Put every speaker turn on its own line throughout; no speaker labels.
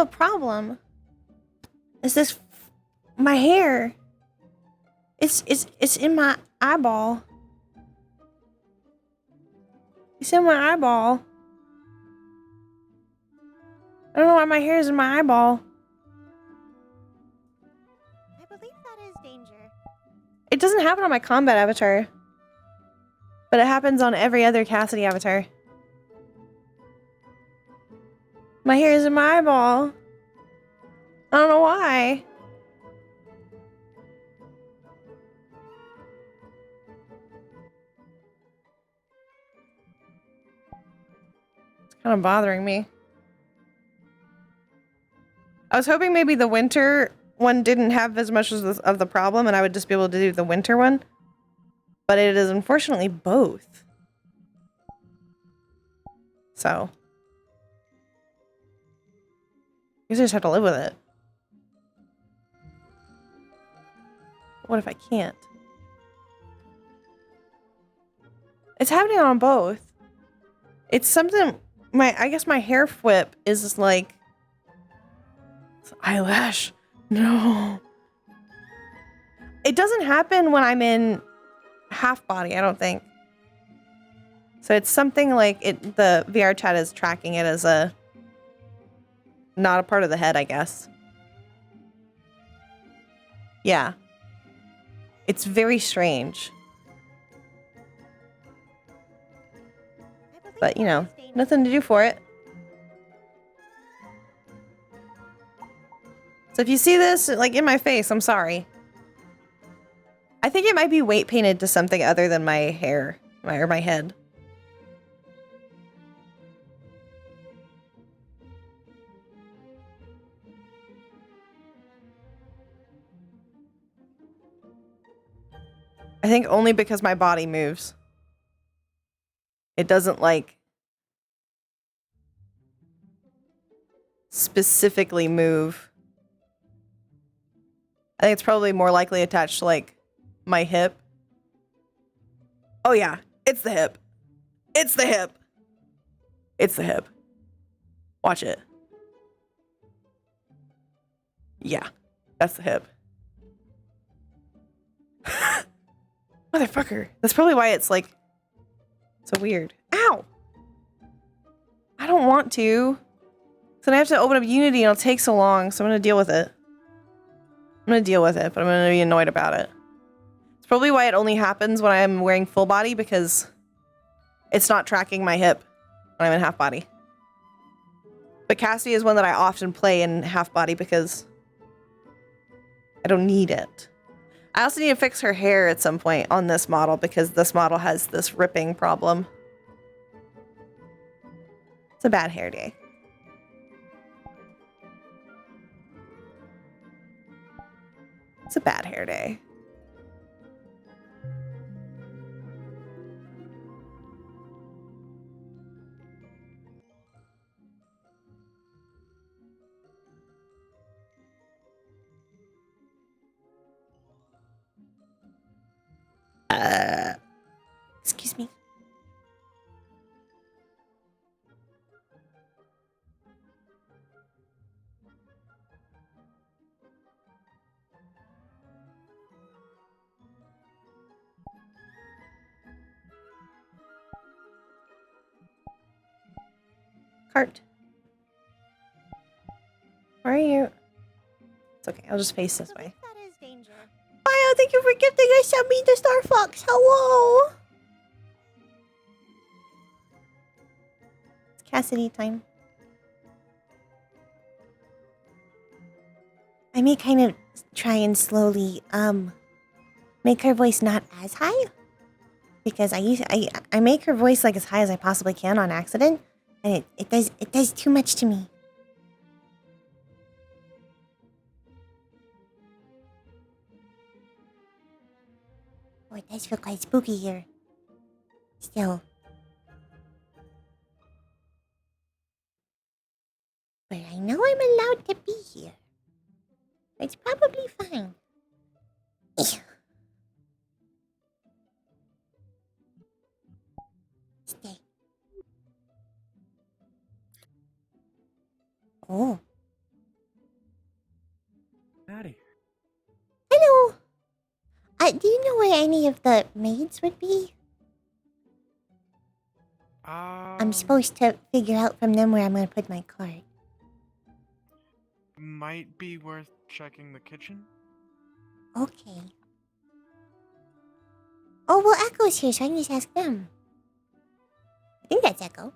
a problem. Is this my hair? It's in my eyeball. It's in my eyeball. I don't know why my hair is in my eyeball.
I believe that is danger.
It doesn't happen on my combat avatar. But it happens on every other Cassidy avatar. My hair is in my eyeball. I don't know why. It's kind of bothering me. I was hoping maybe the winter one didn't have as much of the problem and I would just be able to do the winter one. But it is unfortunately both. So. I guess I just have to live with it. What if I can't? It's happening on both. It's something, I guess my hair whip is just like, eyelash. No. It doesn't happen when I'm in half body, I don't think. So it's something like the VR chat is tracking it as not a part of the head, I guess. Yeah. It's very strange. But, you know, nothing to do for it. So if you see this, like, in my face, I'm sorry. I think it might be weight painted to something other than my hair, or my head. I think only because my body moves. It doesn't, like, specifically move. I think it's probably more likely attached to, like, my hip. Oh, yeah. It's the hip. It's the hip. It's the hip. Watch it. Yeah. That's the hip. Motherfucker. That's probably why it's, like, so weird. Ow! I don't want to. So I have to open up Unity and it'll take so long, so I'm gonna deal with it. I'm gonna deal with it, but I'm gonna be annoyed about it. It's probably why it only happens when I'm wearing full body, because it's not tracking my hip when I'm in half body. But Cassie is one that I often play in half body because I don't need it. I also need to fix her hair at some point on this model because this model has this ripping problem. It's a bad hair day. It's a bad hair day. Excuse me. Cart. Where are you? It's okay. I'll just face this way.
That is danger.
Bio, thank you for gifting us some meat to Star Fox. Hello. It's Cassidy time. I may kind of try and slowly make her voice not as high, because I make her voice like as high as I possibly can on accident, and it does too much to me. Oh, it does feel quite spooky here. Still. But I know I'm allowed to be here. It's probably fine. Stay. Oh.
do you know where any of the maids would be? I'm supposed to figure out from them where I'm gonna put my cart.
Might be worth checking the kitchen.
Okay. Oh, well, Echo's here, so I can just ask them. I think that's Echo.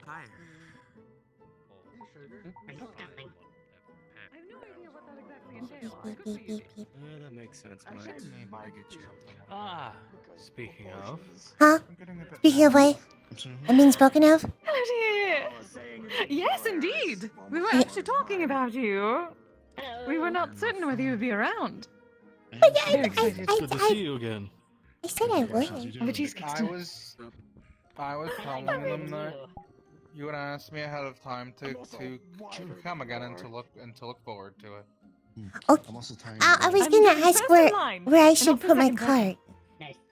Hi.
I have no idea what that exactly entails.
Beep,
Could
beep,
be
beep,
easy.
beep.
That makes sense, Mike. Maybe I get you.
Speaking of,
Huh?
I'm getting a bit
Speaking of what?
I'm sorry.
I'm being spoken of?
Hello, dear. Yes, indeed. We were actually talking about you. We were not certain whether you would be around.
But yeah,
Very excited.
good to see you again.
I said I would.
Oh, cheesecake.
I was telling them that you would ask me ahead of time to come again and to look forward to it.
Okay. I was gonna ask where I should put my cart.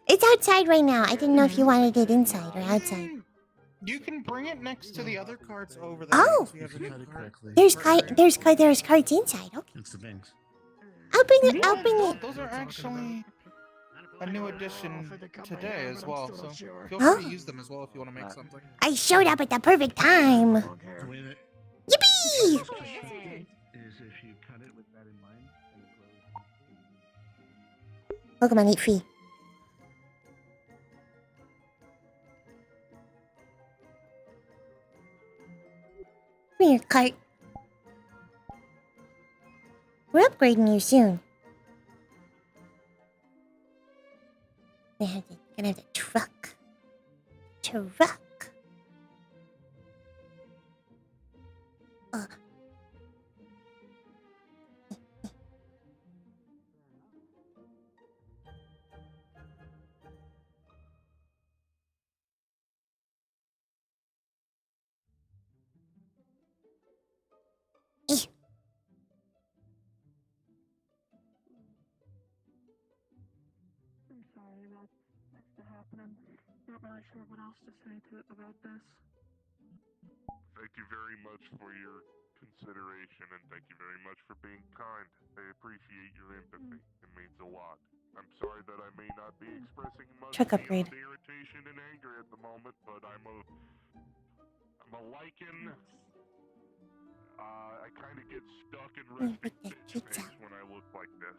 It's outside right now. I didn't know if you wanted it inside or outside.
You can bring it next to the other carts over there.
Oh!
So you have a new cart.
There's carts inside. Okay.
It's the banks.
I'll bring it.
Those are actually a new addition today as well. So feel
Huh?
free to use them as well if you want to make something.
I showed up at the perfect time.
The way that
Yippee!
is if you cut it with that in mind. And it grows.
Pokemon eat free. Come here, cart. We're upgrading you soon. Gonna have the truck. Truck.
I'm sorry that's happening. Not really sure what else to say about this.
Thank you very much for your consideration, and thank you very much for being kind. I appreciate your empathy. It means a lot. I'm sorry that I may not be expressing much
Truck upgrade.
beyond irritation and anger at the moment, but I'm a lichen. I kind of get stuck in resting
Put the
bitch
kids
face
out.
when I look like this.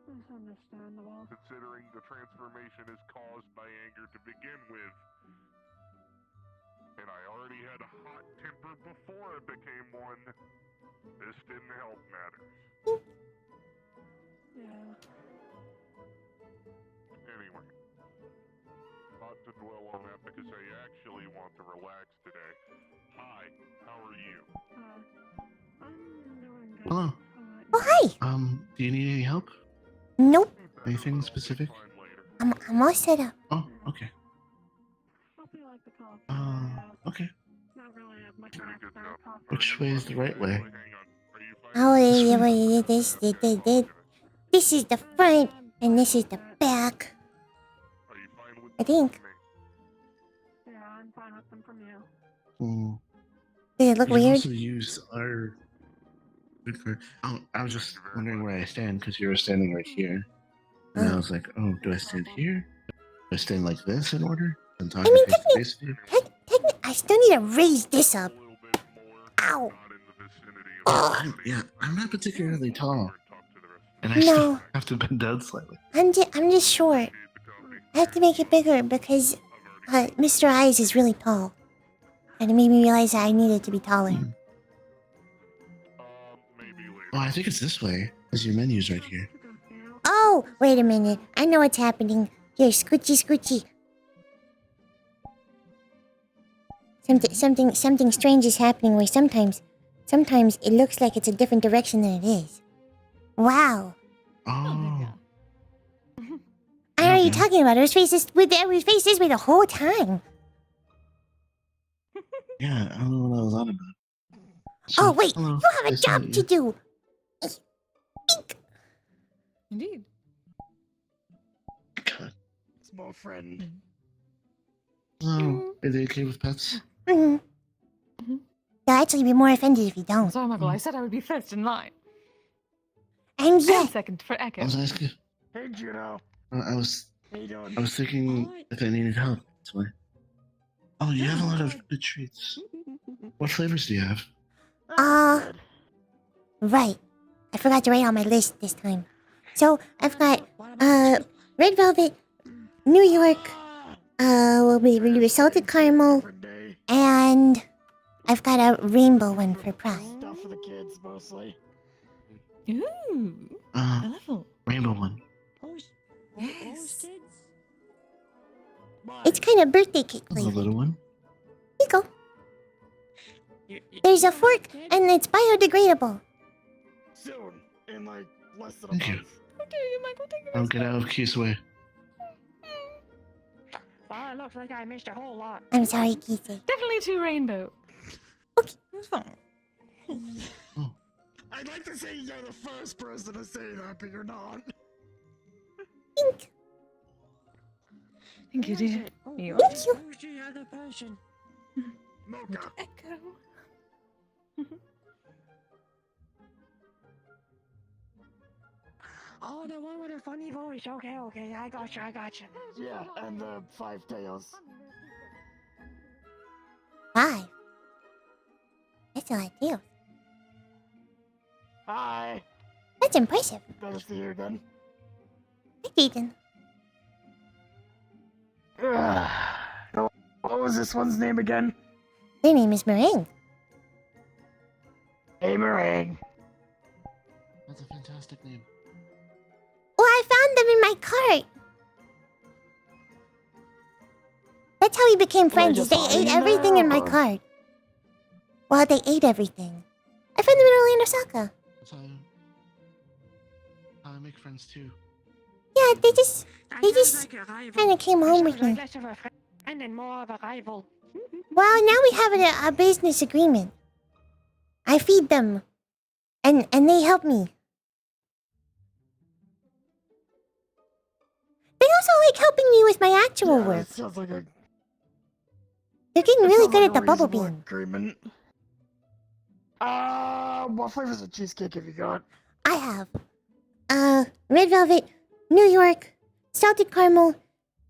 It's understandable.
Considering the transformation is caused by anger to begin with. And I already had a hot temper before I became one. This didn't help matters.
Yeah.
Anyway, not to dwell on that because I actually want to relax today. Hi, how are you?
I'm doing good.
Hello.
Oh, hi.
Do you need any help?
Nope.
Anything
I'll be
specific?
fine later.
I'm all set up.
Oh, okay.
Hope you like the coffee.
Okay.
Not really much
Good
after
enough.
coffee.
Which way is the right way?
Hang on. Are you fine?
Oh, this is the front, and this is the back.
Are you fine with
I think.
me?
Yeah, I'm fine with them from you.
Does it look
You can
weird?
also use our. Oh, I was just wondering where I stand because you were standing right here, and I was like, "Oh, do I stand here? Do I stand like this in order?" And talking
mean,
face to face with you.
I still need to raise this up.
A little bit more.
Ow.
Not in the vicinity of
I'm not particularly tall, and I
No.
still have to bend down slightly.
I'm just short. I have to make it bigger because Mr. Eyes is really tall. And it made me realize that I needed to be taller.
Maybe later.
Oh, I think it's this way. Because your menu's right here.
Oh, wait a minute. I know what's happening. Here, scoochie. Something strange is happening where sometimes it looks like it's a different direction than it is. Wow.
Oh.
I know what you're talking about. It was faced this way the whole time.
Yeah, I don't know what I was on about.
Oh, wait.
hello.
You have a
Nice to
job
meet
to
you.
do.
Indeed.
God.
Small friend.
Oh, are they okay with pets?
Mhm. They'll actually be more offended if you
I'm
don't.
sorry, Michael. I said I would be first in line.
And yeah,
And second for Echo.
I was asking.
Hey, Juno.
I was
How you doing?
thinking if I needed help. That's why. Oh, you have a lot of good treats. What flavors do you have?
right. I forgot to write on my list this time. So I've got red velvet, New York, we'll do salted caramel, and I've got a rainbow one for pride.
Stuff for the kids, mostly.
Ooh. Colorful.
Rainbow one.
Yes.
It's kind of birthday cake
The
flavor.
little one.
Here you go. There's a fork, and it's biodegradable.
Soon, in like less than a
Thank you.
month.
Okay, Michael, take the
I'll
rest
get out of Keith's way.
Well, it looks like I missed a whole lot.
I'm sorry, Keithy.
Definitely 2 rainbow.
Okay.
It's fine.
I'd like to say you're the first person to say that, but you're not.
Pink.
Thank you, dear. You
Thank you.
Who's the other person? Mocha.
Echo.
Oh, the one with the funny voice. Okay, okay. I got you. Yeah, and the 5 tails.
5. That's a lot of deals.
Hi.
That's impressive.
Good to see you again.
Hi, Jaden.
What was this one's name again?
Their name is Meringue.
Hey, Meringue.
That's a fantastic name.
Well, I found them in my cart. That's how we became friends. Is they ate everything in my cart. Well, they ate everything. I found them in Orlando, Osaka.
That's how I make friends too.
Yeah, they just kind of came home with me.
Less of a friend and more of a rival.
Well, now we have a business agreement. I feed them, and they help me. They also like helping me with my actual work.
Sounds like a.
They're getting really good at the bubble
reasonable
bean.
agreement. What flavors of cheesecake have you got?
I have red velvet, New York, salted caramel,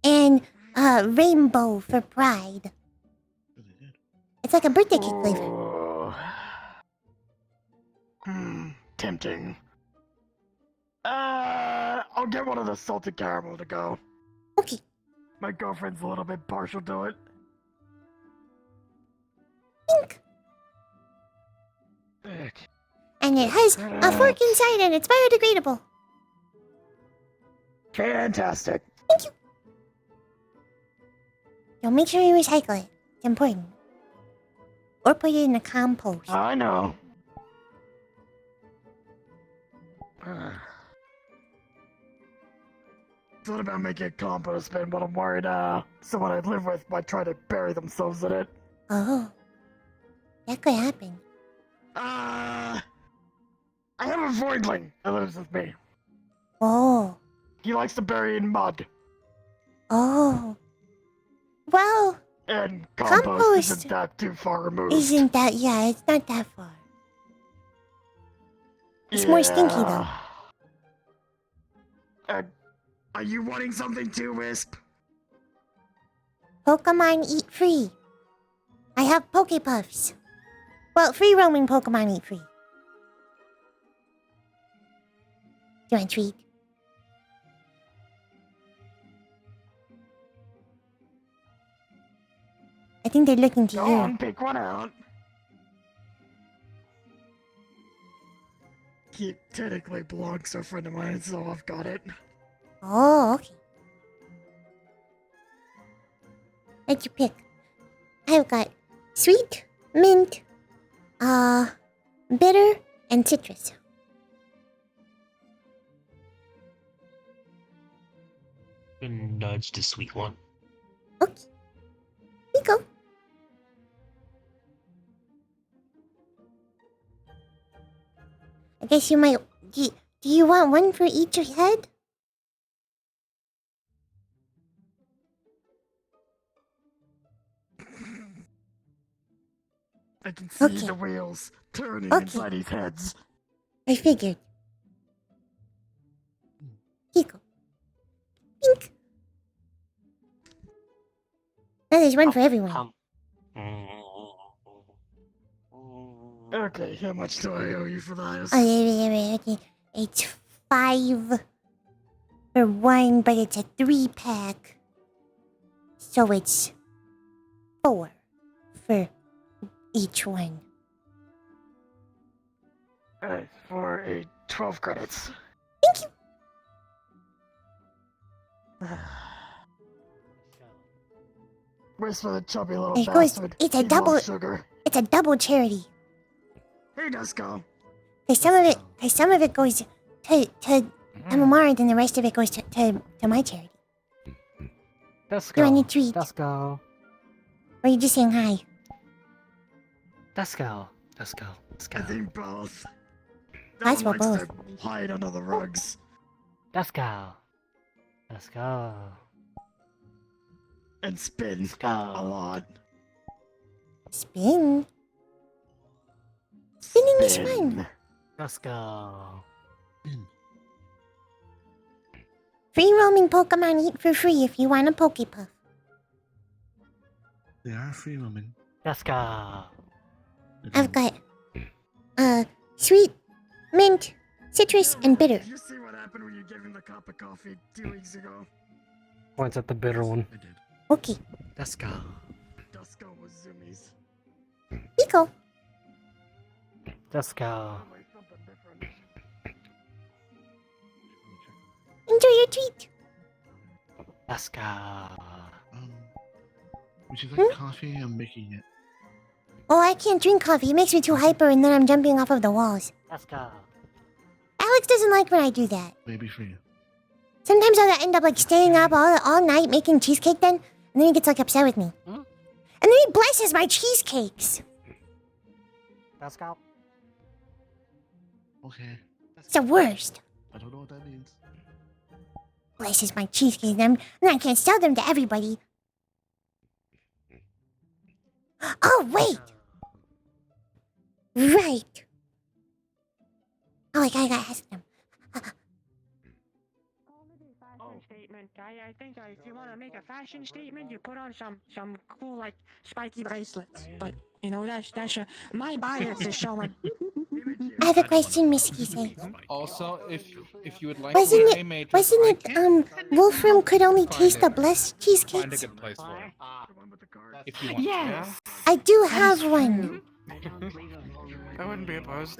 and rainbow for pride.
Really good.
It's like a birthday cake flavor.
Oh. Tempting. I'll get one of the salted caramel to go.
Okay.
My girlfriend's a little bit partial to it.
Pink.
Ick.
And it has a fork inside and it's biodegradable.
Fantastic.
Thank you. So make sure you recycle it. It's important. Or put it in the compost.
I know. Thought about making a compost bin, but I'm worried someone I live with might try to bury themselves in it.
Oh. That could happen.
I have a voidling that lives with me.
Oh.
He likes to bury in mud.
Oh. Well,
And compost isn't that too far removed.
isn't that... Yeah, it's not that far. It's more stinky, though.
Are you wanting something too, Wisp?
Pokemon eat free. I have Pokepuffs. Well, free roaming Pokemon eat free. Do you want a treat? I think they're looking to
Go
you.
on, pick one out. He technically belongs to a friend of mine, so I've got it.
Oh, okay. Let you pick. I've got sweet, mint, bitter, and citrus.
Nudge the sweet one.
Okay. Here you go. I guess you might... Do you want one for each head?
I can see
Okay.
the wheels turning
Okay.
inside these heads.
I figured. Kiko. Pink. Now there's one for everyone.
Come.
Okay, how much do I owe you for this?
Okay. It's 5 for one, but it's a 3-pack. So it's 4 for each one.
For a 12 credits.
Thank you.
Where's for the chubby little
Of course,
bastard?
it's a
He
double-
loves sugar.
It's a double charity.
Hey, Dusko.
Cause some of it goes to MMR, and then the rest of it goes to my charity.
Let's
You
go.
want a treat?
Let's go.
Or you just saying hi?
Let's go. Let's go. Let's go.
I think both.
That's
No
for
one likes
both.
to hide under the rugs.
Let's go. Let's go.
And spin
Let's go.
a lot.
Spin. Spinning is fun.
Let's go.
Free roaming Pokemon eat for free if you want a Pokepuff.
They are free roaming.
Let's go.
I've got sweet, mint, citrus, and bitter.
Did you see what happened when you gave him the cup of coffee 2 weeks ago?
Points at the bitter one.
I did.
Okay.
Let's go.
Dusko was Zoomies.
Pico.
Let's go.
Something different.
Enjoy your treat.
Let's go.
Would you like coffee? I'm making it.
Oh, I can't drink coffee. It makes me too hyper, and then I'm jumping off of the walls.
Let's go.
Alex doesn't like when I do that.
Maybe for you.
Sometimes I'll end up like staying up all night making cheesecake then, and then he gets like upset with me.
Hmm?
And then he blesses my cheesecakes.
Let's go.
Okay.
It's the worst.
I don't know what that means.
Blesses my cheesecakes, and I can't sell them to everybody. Oh, wait! Right. Oh, I gotta ask them.
Statement. I think if you want to make a fashion statement, you put on some cool like spiky bracelets. But you know that's my bias is showing.
I have a question, Miss Kise.
Also, if you would like
Wasn't
to
it,
mage
wasn't it, Wolfram could only taste the blessed
Find a
cheesecakes?
good place for it.
if you want.
Yes.
I do have one.
I wouldn't be opposed.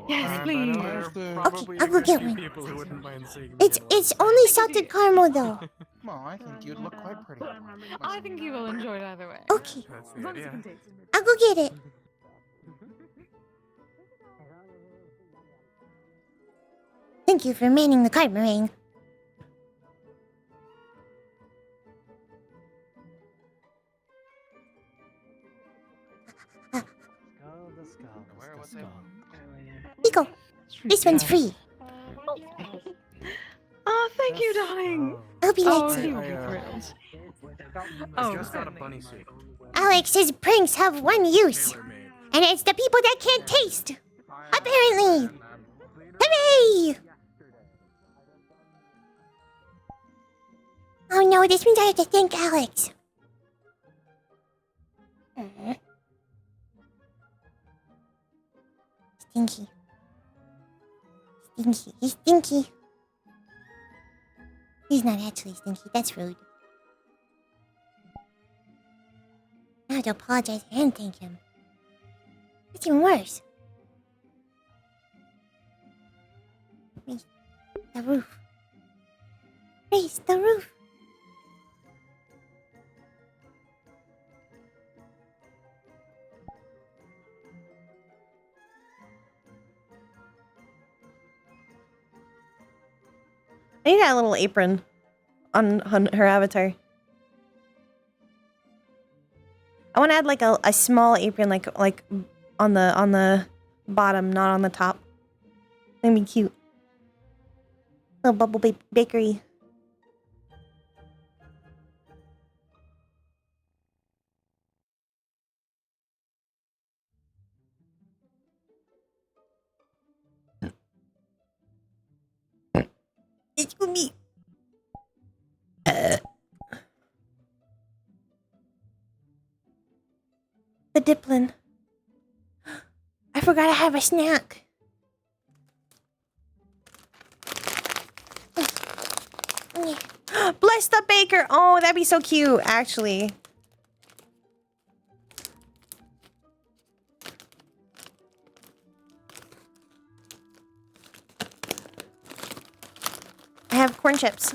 Yes, please.
Okay, I'll go get one.
People who wouldn't mind seeing me
It's only salted caramel, though.
Well, I think you'd look quite pretty.
I think you will enjoy it either way.
Okay,
That's
As
the
long as you
idea.
can taste it.
I'll go get it. Thank you for manning the cart meringue.
Let's go. Let's go.
Pico, this one's free.
Oh, thank you, darling.
I'll be
Oh,
like,
he will be thrilled.
Oh,
Oh,
just got a
certainly.
bunny suit.
Alex's pranks have one use, and it's the people that can't taste. Apparently. Hooray! Oh no, this means I have to thank Alex. Stinky. Stinky. He's stinky. He's not actually stinky. That's rude. I have to apologize and thank him. That's even worse. Raise the roof. Raise the roof.
I need that little apron on her avatar. I want to add like a small apron, like on the bottom, not on the top. That'd be cute. Little bubble bakery.
The Diplin. I forgot I have a snack.
Bless the baker. Oh, that'd be so cute, actually. I have corn chips.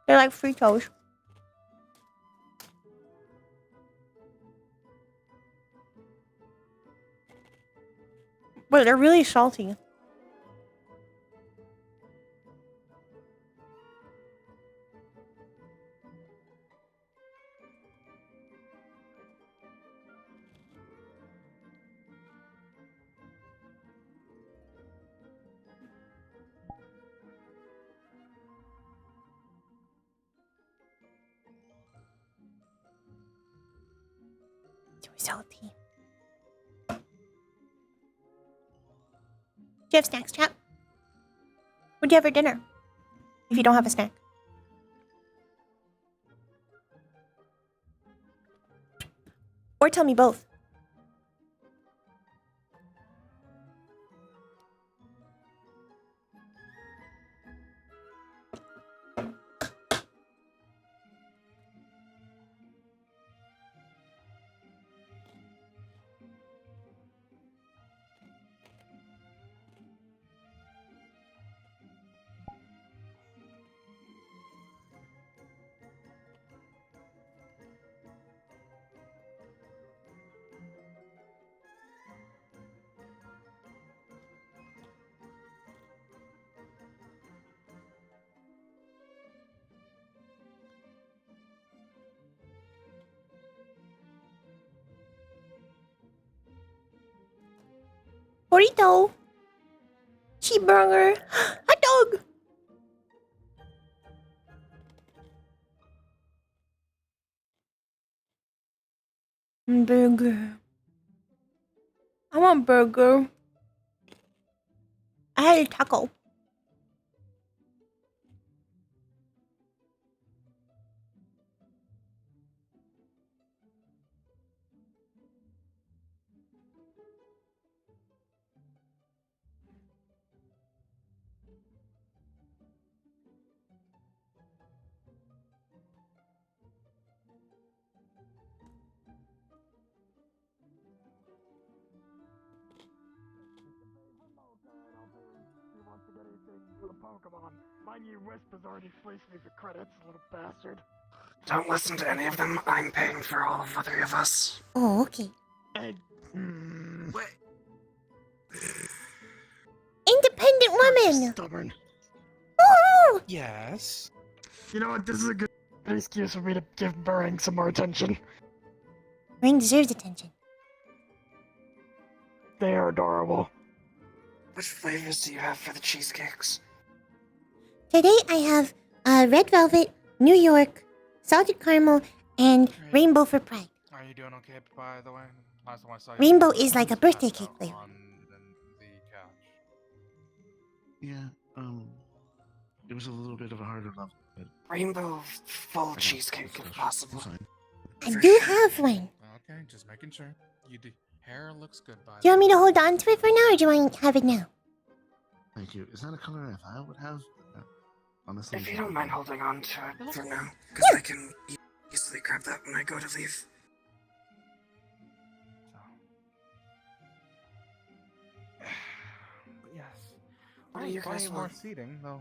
They're like Fritos. But they're really salty.
Too salty.
Do you have snacks, chap? What'd you have for dinner? If you don't have a snack. Or tell me both. Burrito. Cheeseburger. Hot dog. Burger. I want burger. I had a taco.
For the Pokemon. Mind you, Wisp has already fleeced me for credits, little bastard.
Don't listen to any of them. I'm paying for all of the three of us.
Oh, okay.
Hey,
Independent woman.
Stubborn.
Woo!
Yes.
You know what? This is a good excuse for me to give Burring some more attention.
Ring deserves attention.
They are adorable.
Which flavors do you have for the cheesecakes?
Today I have red velvet, New York, salted caramel, and rainbow for pride.
Are you doing okay, by the way? Last time I saw you,
Rainbow
you
is like a
passed
birthday
out
cake flavor.
on the couch.
Yeah, it was a little bit of a harder level, but
Rainbow full
I got
cheesecake,
close.
if possible.
It's fine.
I
For
do
sure.
have one.
Okay, just making sure. Hair looks good, by
Do you want me
the
to hold on to it for now, or do you want to have it now?
Thank you. Is that a color I thought I would have? Honestly,
If you don't mind holding on to it for now, because I can easily grab that when I go to leave.
But yes.
What do you guys
more
want?
seating, though.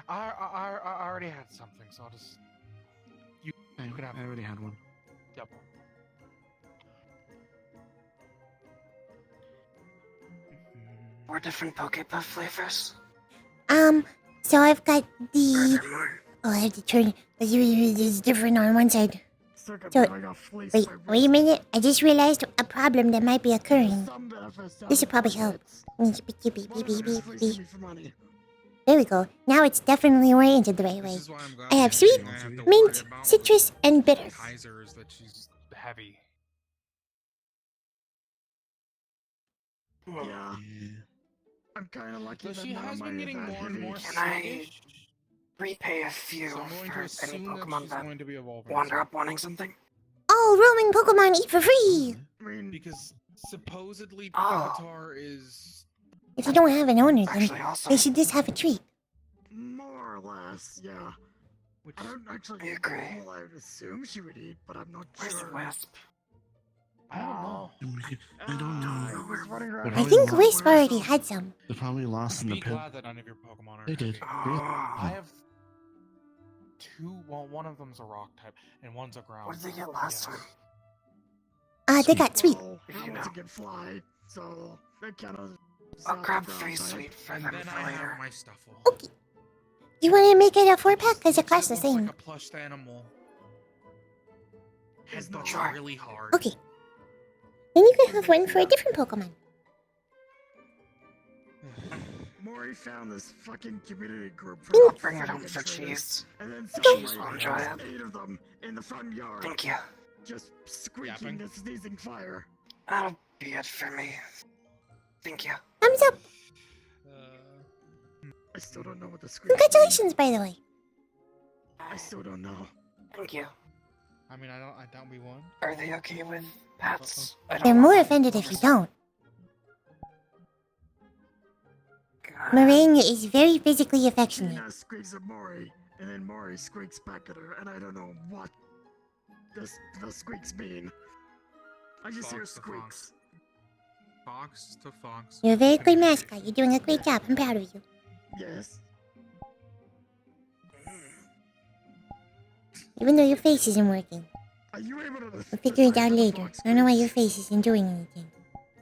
I already had something, so I'll just. You can have.
I already had one.
Yep.
More different Pokepuff flavors?
So I've got
Or are
the...
there more?
Oh, I have to turn... It's different on one side.
Circuit
So,
I got fleeced
wait,
by
wait a
Wisp.
minute. I just realized a problem that might be occurring.
Some benefits to
This will
other
probably help.
benefits.
Beep, beep, beep,
One
beep,
of them is
beep,
fleecing
beep.
me for money.
There we go. Now it's definitely oriented the right way.
This is why I'm glad
I have
the
sweet,
only thing I have to worry
mint,
about
citrus, and bitter.
with Kaiser is that she's heavy.
Hmm.
Yeah. I'm kind of lucky
Though
that
she
none of
has
mine
been
is
getting
that
more and
heavy.
more
Can I-
sluggish.
repay a few
So I'm going to
for any
assume that
Pokemon
she's
that
going to be evolving.
wander up wanting something.
All roaming Pokemon eat for free!
I mean,
Because supposedly
Oh.
Avatar is.
If you don't have an owner, then
Actually, awesome.
they should just have a treat.
more or less, yeah.
Which
I don't actually
I
know
agree.
what I would assume she would eat, but I'm not
Where's
sure.
Wisp?
I don't know.
I don't know.
I was running around.
They're
I think
probably
Wisp already had some.
They're probably lost in the
Be
pit.
glad that none of your Pokemon are.
They did.
Oh.
I have two. Well, one of them's a rock type, and one's a ground.
What did they get last time?
They got sweet.
Well,
If you
Hamilton
know.
can fly, so that kind of.
I'll grab 3 sweet for
And
them
then
for
I
later.
have my Stuffle.
Okay. You want to make it a 4-pack? Because it
Which
costs the
looks
same.
like a plushed animal. Headbutt's
Sure.
really hard.
Okay. Then you can have one for a different Pokemon.
Maury found this fucking community group for
I'll
the
bring it home
fucking
for
traders,
cheese.
and then
Cheese
some
will
lady
enjoy
has
it.
8 of them in the front yard,
Thank you.
just squeaking
Yapping.
and sneezing fire.
That'll be it for me. Thank you.
Thumbs up.
I still don't know what the squeak.
Congratulations, by the way.
I still don't know.
Thank you.
I mean, I doubt we won.
Are they okay with pets? I don't
They're
want
more
them
offended if you
to-
don't.
God.
Meringue is very physically affectionate.
Tina squeaks at Maury, and then Maury squeaks back at her, and I don't know what the squeaks mean. I just hear
Fox to
squeaks.
Fox to fox.
You're a very good mascot. You're doing a great job. I'm proud of you.
Yes.
Even though your face isn't working.
Are you able to?
We'll figure it out later. I don't know why your face isn't doing anything.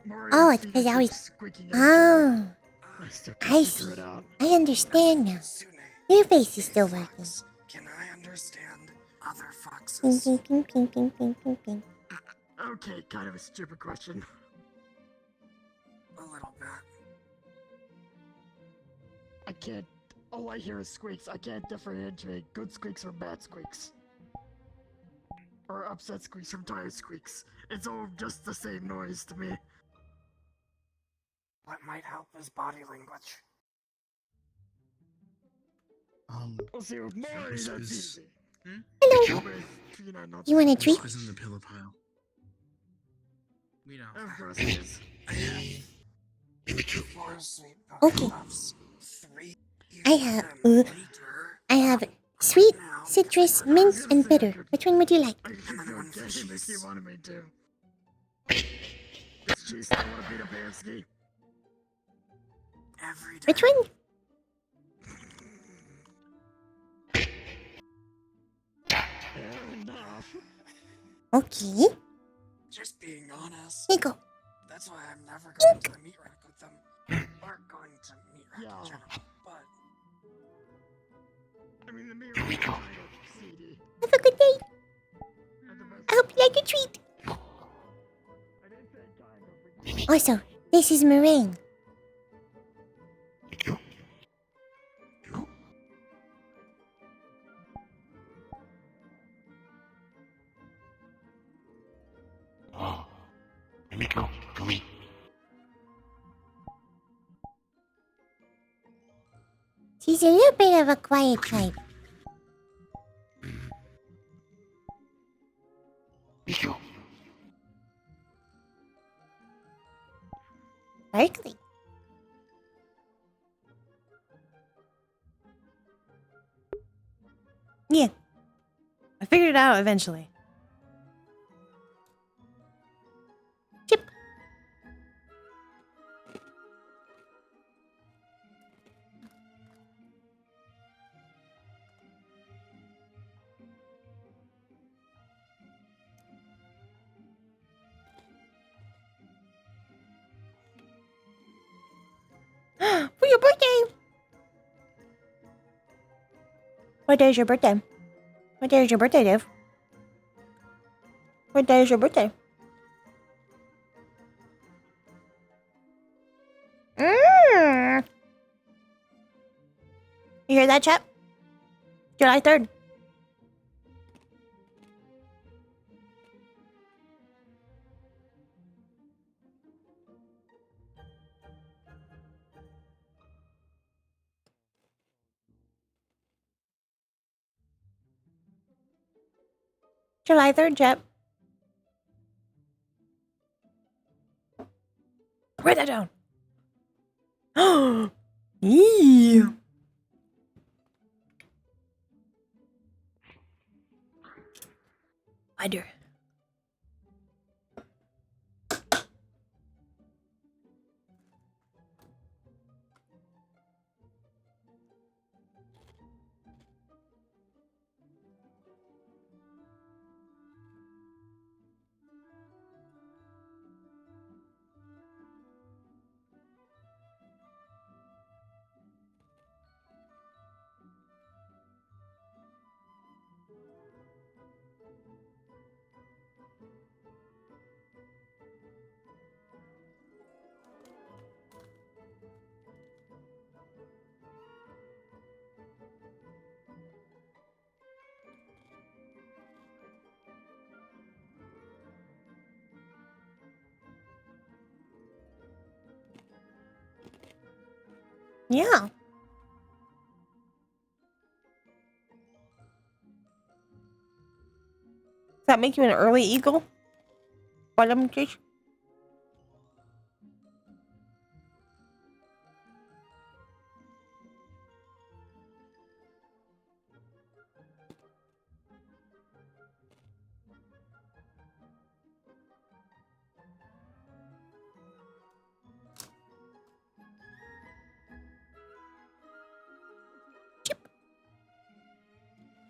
Maury
Oh,
and
it's
Tina
because I
keep
was...
squeaking at each other.
Oh,
I still
I
can't
see.
figure it out.
I understand now.
Sune,
Your face is still
a
working.
fox, can I understand other
Ping,
foxes?
ping, ping, ping, ping, ping, ping, ping.
Okay, kind of a stupid question.
A little bit.
I can't. All I hear is squeaks. I can't differentiate good squeaks from bad squeaks. Or upset squeaks from tired squeaks. It's all just the same noise to me.
What might help is body language.
We'll see with Maury,
Wisp
that's
is-
easy.
Hello.
With Tina, not
You want a
so
treat?
Wisp is in the pillow pile.
We know.
Of course it is.
I have 4 sweet
Okay.
Pokepuffs, 3
I have,
liter,
I have sweet, citrus, mint, and bitter. Which one would you like?
I could
And then
do a
one for
game if
cheese.
you wanted me to. Does she still want to beat a Bansky?
every day.
Which one?
Fair enough.
Okay.
Just being honest.
Here you go.
That's why I'm never going to the meat rack with them. Or going to meat rack
Yeah.
in general. But
I mean, the mirror is kind of seedy.
Have a good day.
At the best.
I hope you like your treat.
I didn't say kind of.
Also, this is meringue.
Oh, let me go. Come in.
She's a little bit of a quiet type.
Let's go.
Berkeley.
Yeah. I figured it out eventually.
Chip.
For your birthday! What day is your birthday? What day is your birthday, Dave? What day is your birthday? You hear that, chat? July 3rd. July 3rd, Jep. Write that down. Eee. I do. Yeah. Does that make you an early eagle? Bottom fish?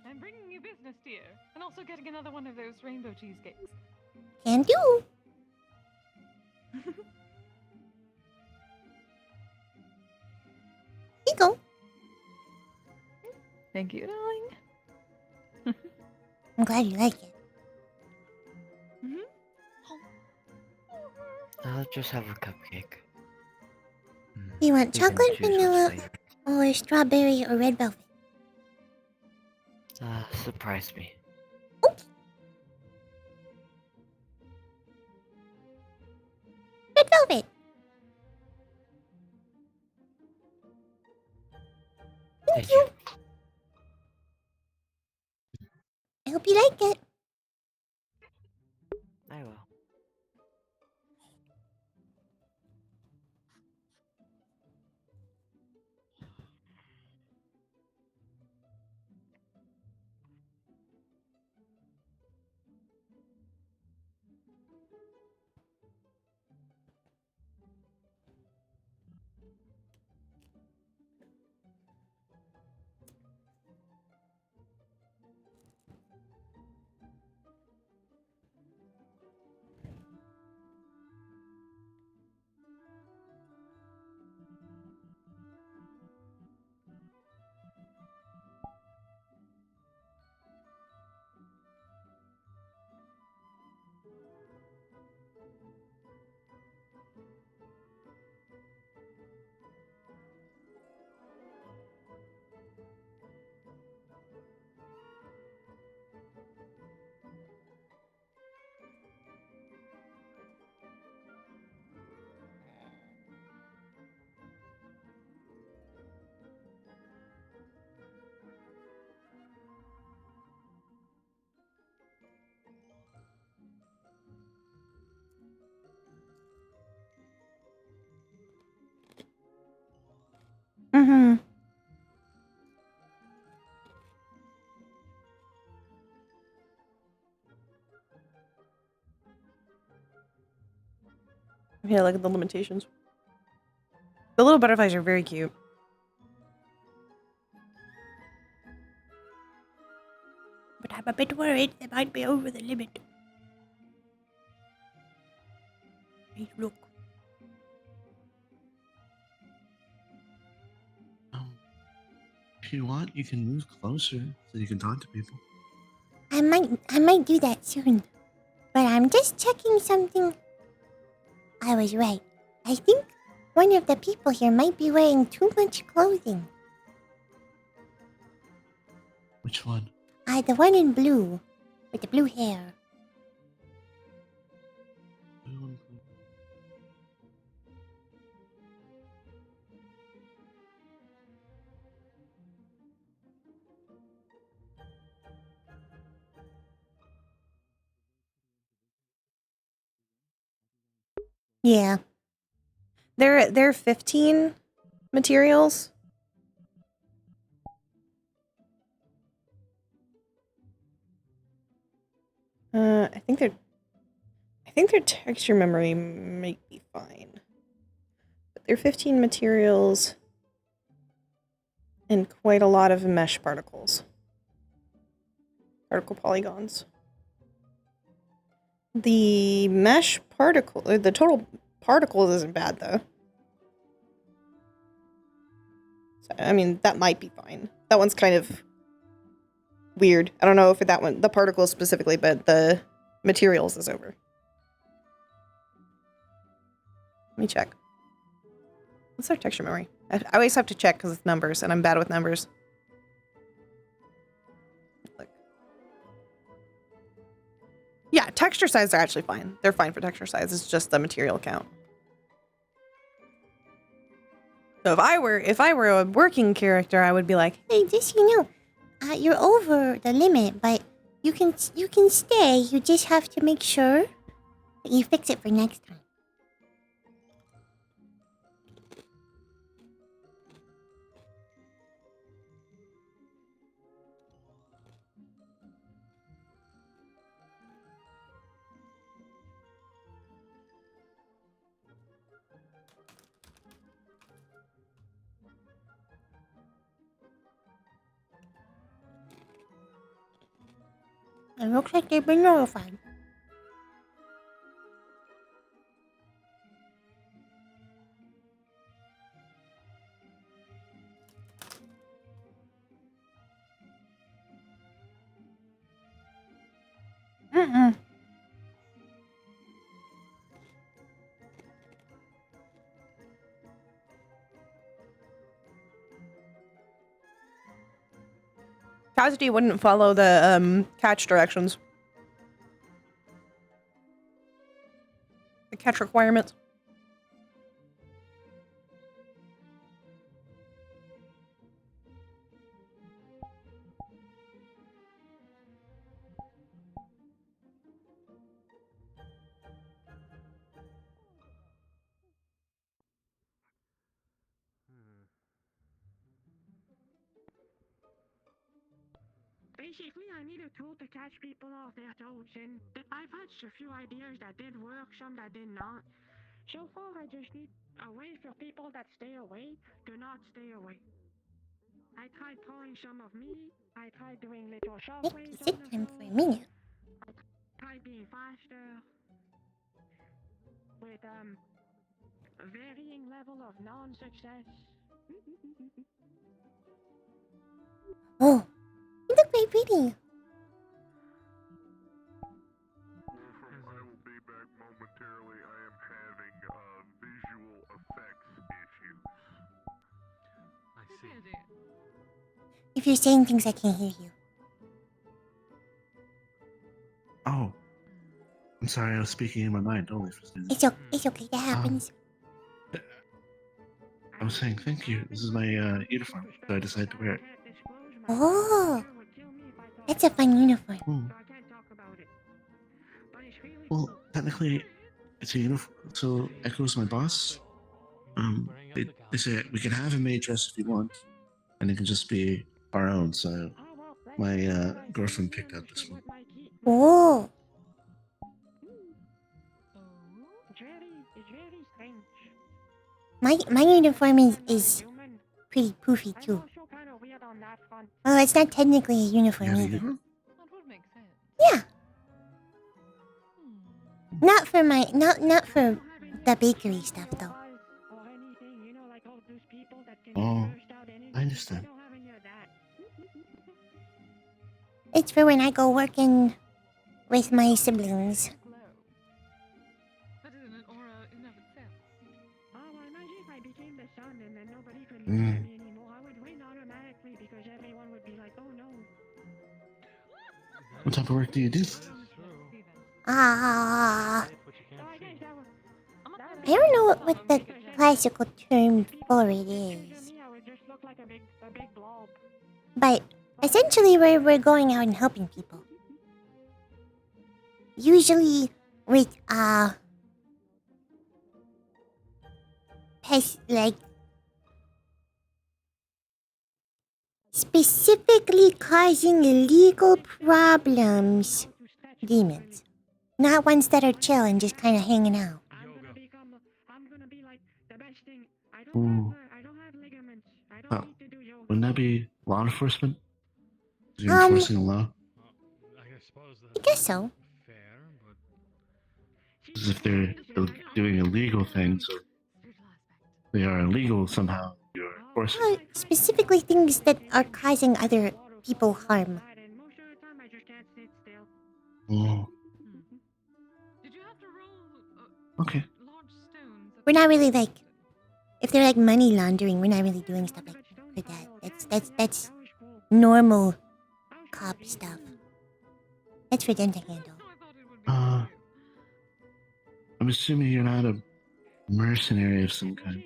I'm bringing you business, dear, and also getting another one of those rainbow cheesecakes.
Can do. Here you go.
Thank you, darling.
I'm glad you like it.
I'll just have a cupcake.
You want
You can
chocolate,
choose which
vanilla,
flavor.
or strawberry, or red velvet?
Surprise me.
Red velvet.
Thank you.
I hope you like it.
I will.
Mm-hmm. Yeah, look at the limitations. The little butterflies are very cute. But I'm a bit worried they might be over the limit. Hey, look.
If you want, you can move closer so you can talk to people.
I might do that soon. But I'm just checking something. I was right. I think one of the people here might be wearing too much clothing.
Which one?
The one in blue. With the blue hair. Yeah.
There are 15 materials. I think their texture memory might be fine. But there are 15 materials and quite a lot of mesh particles. Particle polygons. The mesh particle, the total particles isn't bad though. So, I mean, that might be fine. That one's kind of weird. I don't know if that one, the particles specifically, but the materials is over. Let me check. What's our texture memory? I always have to check because it's numbers, and I'm bad with numbers. Look. Yeah, texture size are actually fine. They're fine for texture size. It's just the material count. So if I were a working character, I would be like,
Hey, just so you know, you're over the limit, but you can stay. You just have to make sure that you fix it for next time. It looks like they've been notified.
Cassidy wouldn't follow the catch directions. The catch requirements.
Basically, I need a tool to catch people off their toes, and I've hatched a few ideas that did work, some that did not. So far, I just need a way for people that stay away to not stay away. I tried pouring some of me, I tried doing little shockwaves
Sit
on the
time for a
floor,
minute.
I tried being faster, with a varying level of non-success.
Oh, you look very pretty.
I will be back momentarily. I am having visual effects issues.
I see.
If you're saying things, I can't hear you.
Oh. I'm sorry, I was speaking in my mind only for a second.
It's okay. That happens.
I was saying thank you. This is my uniform, so I decided to wear it.
Oh, that's a fun uniform.
Well, technically, it's a uniform. So Echo's my boss. They say we can have a maid dress if you want, and it can just be our own. So my girlfriend picked out this one.
Oh. My uniform is pretty poofy too. Well, it's not technically a uniform either. Yeah. Not for the bakery stuff though.
Oh, I understand.
It's for when I go working with my siblings.
What type of work do you do?
I don't know what the classical term for it is. But essentially we're going out and helping people. Usually with specifically causing legal problems. Demons. Not ones that are chill and just kind of hanging out.
Ooh. Wouldn't that be law enforcement? You're enforcing a law?
I guess so.
As if they're doing illegal things, or they are illegal somehow. You're enforcing.
Specifically things that are causing other people harm.
Oh. Okay.
We're not really like, if they're like money laundering, we're not really doing stuff like that. That's normal cop stuff. That's for them to handle.
I'm assuming you're not a mercenary of some kind.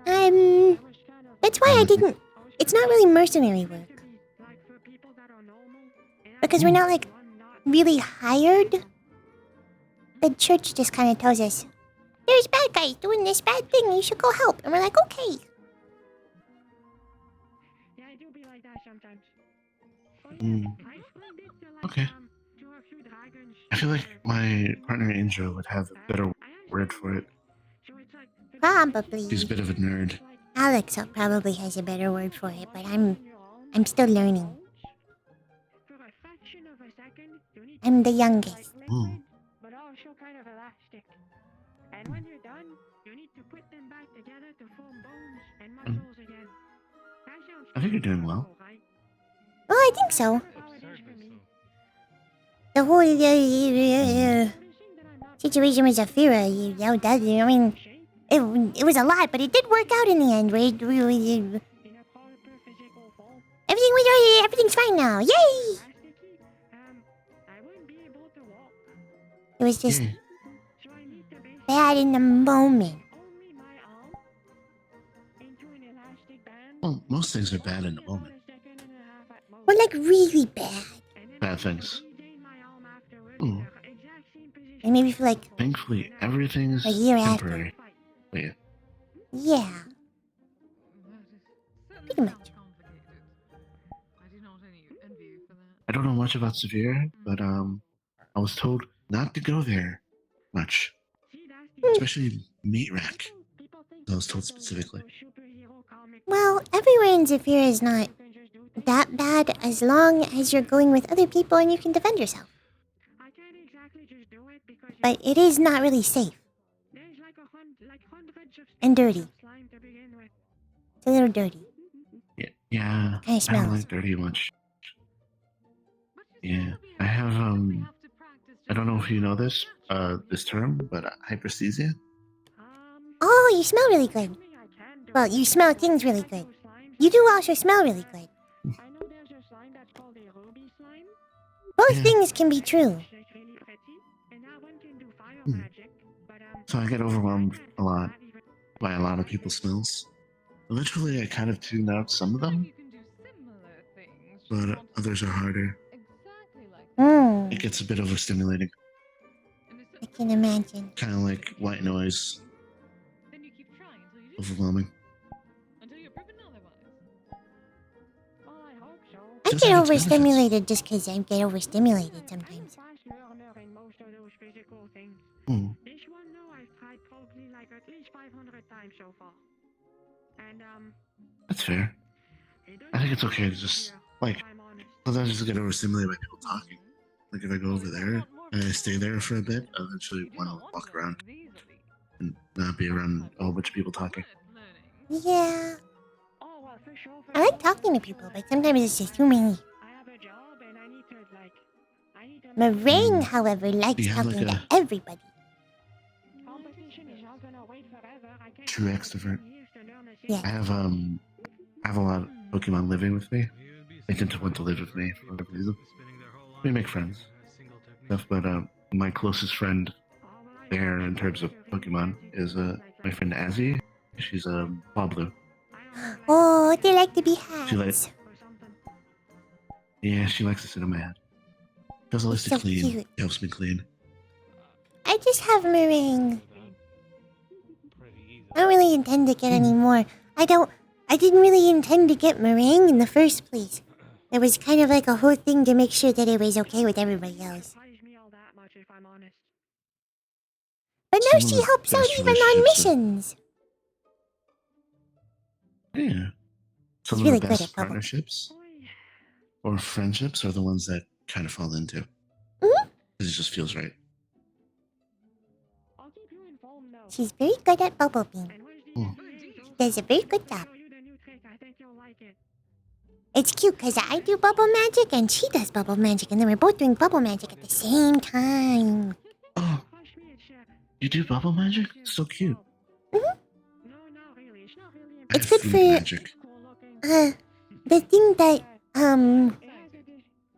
That's why I didn't. It's not really mercenary work. Because we're not like really hired. The church just kind of tells us, there's bad guys doing this bad thing, you should go help. And we're like, okay.
Okay. I feel like my partner Angel would have a better word for it.
Probably.
He's a bit of a nerd.
Alex probably has a better word for it, but I'm still learning. I'm the youngest.
But also kind of elastic. And when you're done, you need to put them back together to form bones and muscles again.
I think you're doing well.
Well, I think so. The whole situation with Zafira, I mean, it was a lot, but it did work out in the end. Everything's fine now. Yay! It was just bad in the moment.
Well, most things are bad in the moment.
Well, like really bad.
Bad things.
And maybe for like
Thankfully, everything's
a year
temporary.
after. Yeah. Pretty much.
I don't know much about Severe, but I was told not to go there much. Especially Meat Rack. I was told specifically.
Well, everywhere in Zafira is not that bad as long as you're going with other people and you can defend yourself. But it is not really safe. And dirty. It's a little dirty.
Yeah,
Kinda
I
smells.
don't like dirty much. Yeah, I have, I don't know if you know this term, but hyperesthesia.
Oh, you smell really good. Well, you smell things really good. You do also smell really good. Both things can be true.
So I get overwhelmed a lot by a lot of people's smells. Eventually, I kind of tune out some of them, but others are harder. It gets a bit overstimulating.
I can imagine.
Kind of like white noise. Overwhelming.
I get overstimulated just because I get overstimulated sometimes.
This one, though, I've tried probably like at least 500 times so far. And,
That's fair. I think it's okay to just, like, sometimes I just get overstimulated by people talking. Like, if I go over there and I stay there for a bit, I eventually want to walk around and not be around a whole bunch of people talking.
Yeah. I like talking to people, but sometimes it's just too many. Meringue, however, likes
You have,
talking
like,
to everybody.
True extrovert.
Yeah.
I have a lot of Pokemon living with me. They tend to want to live with me for whatever reason. We make friends, stuff. But my closest friend there in terms of Pokemon is my friend Azzy. She's a Pablo.
Oh, they like to be
She
hats.
Yeah, she likes to sit on my head. Does always to
so
clean.
cute.
It helps me clean.
I just have meringue. I don't really intend to get any more. I didn't really intend to get meringue in the first place. It was kind of like a whole thing to make sure that it was okay with everybody else. But now
Some of
she
the
helps out
best
even on
relationships are-
missions.
Yeah. Some
She's
of
really
the
good
best
at bubble.
partnerships or friendships are the ones that kind of fall into.
Mhm.
It just feels right.
She's very good at bubble beam.
Hmm.
She does a very good job. It's cute because I do bubble magic and she does bubble magic, and then we're both doing bubble magic at the same time.
Oh, you do bubble magic? So cute.
Mhm.
I
It's
have
good
food
for
magic.
the thing that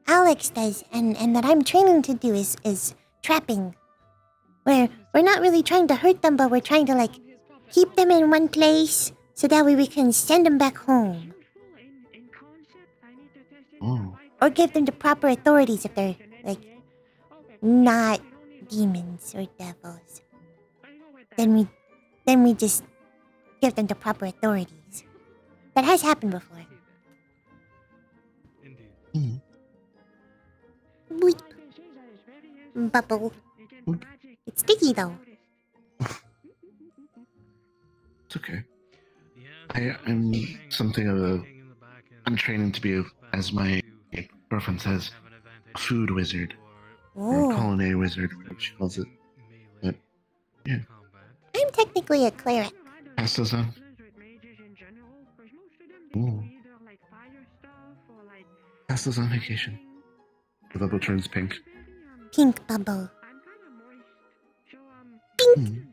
Alex does and that I'm training to do is trapping. Where we're not really trying to hurt them, but we're trying to like keep them in one place so that way we can send them back home.
Oh.
Or give them the proper authorities if they're like not demons or devils. Then we just give them the proper authorities. That has happened before.
Mm.
Bleep. Bubble. It's sticky though.
It's okay. I'm something of a. I'm training to be, as my girlfriend says, a food wizard. Or a
Oh.
culinary wizard, or whatever she calls it. But, yeah.
I'm technically a cleric.
Pasta's on. Ooh. Pasta's on vacation. The bubble turns pink.
Pink bubble.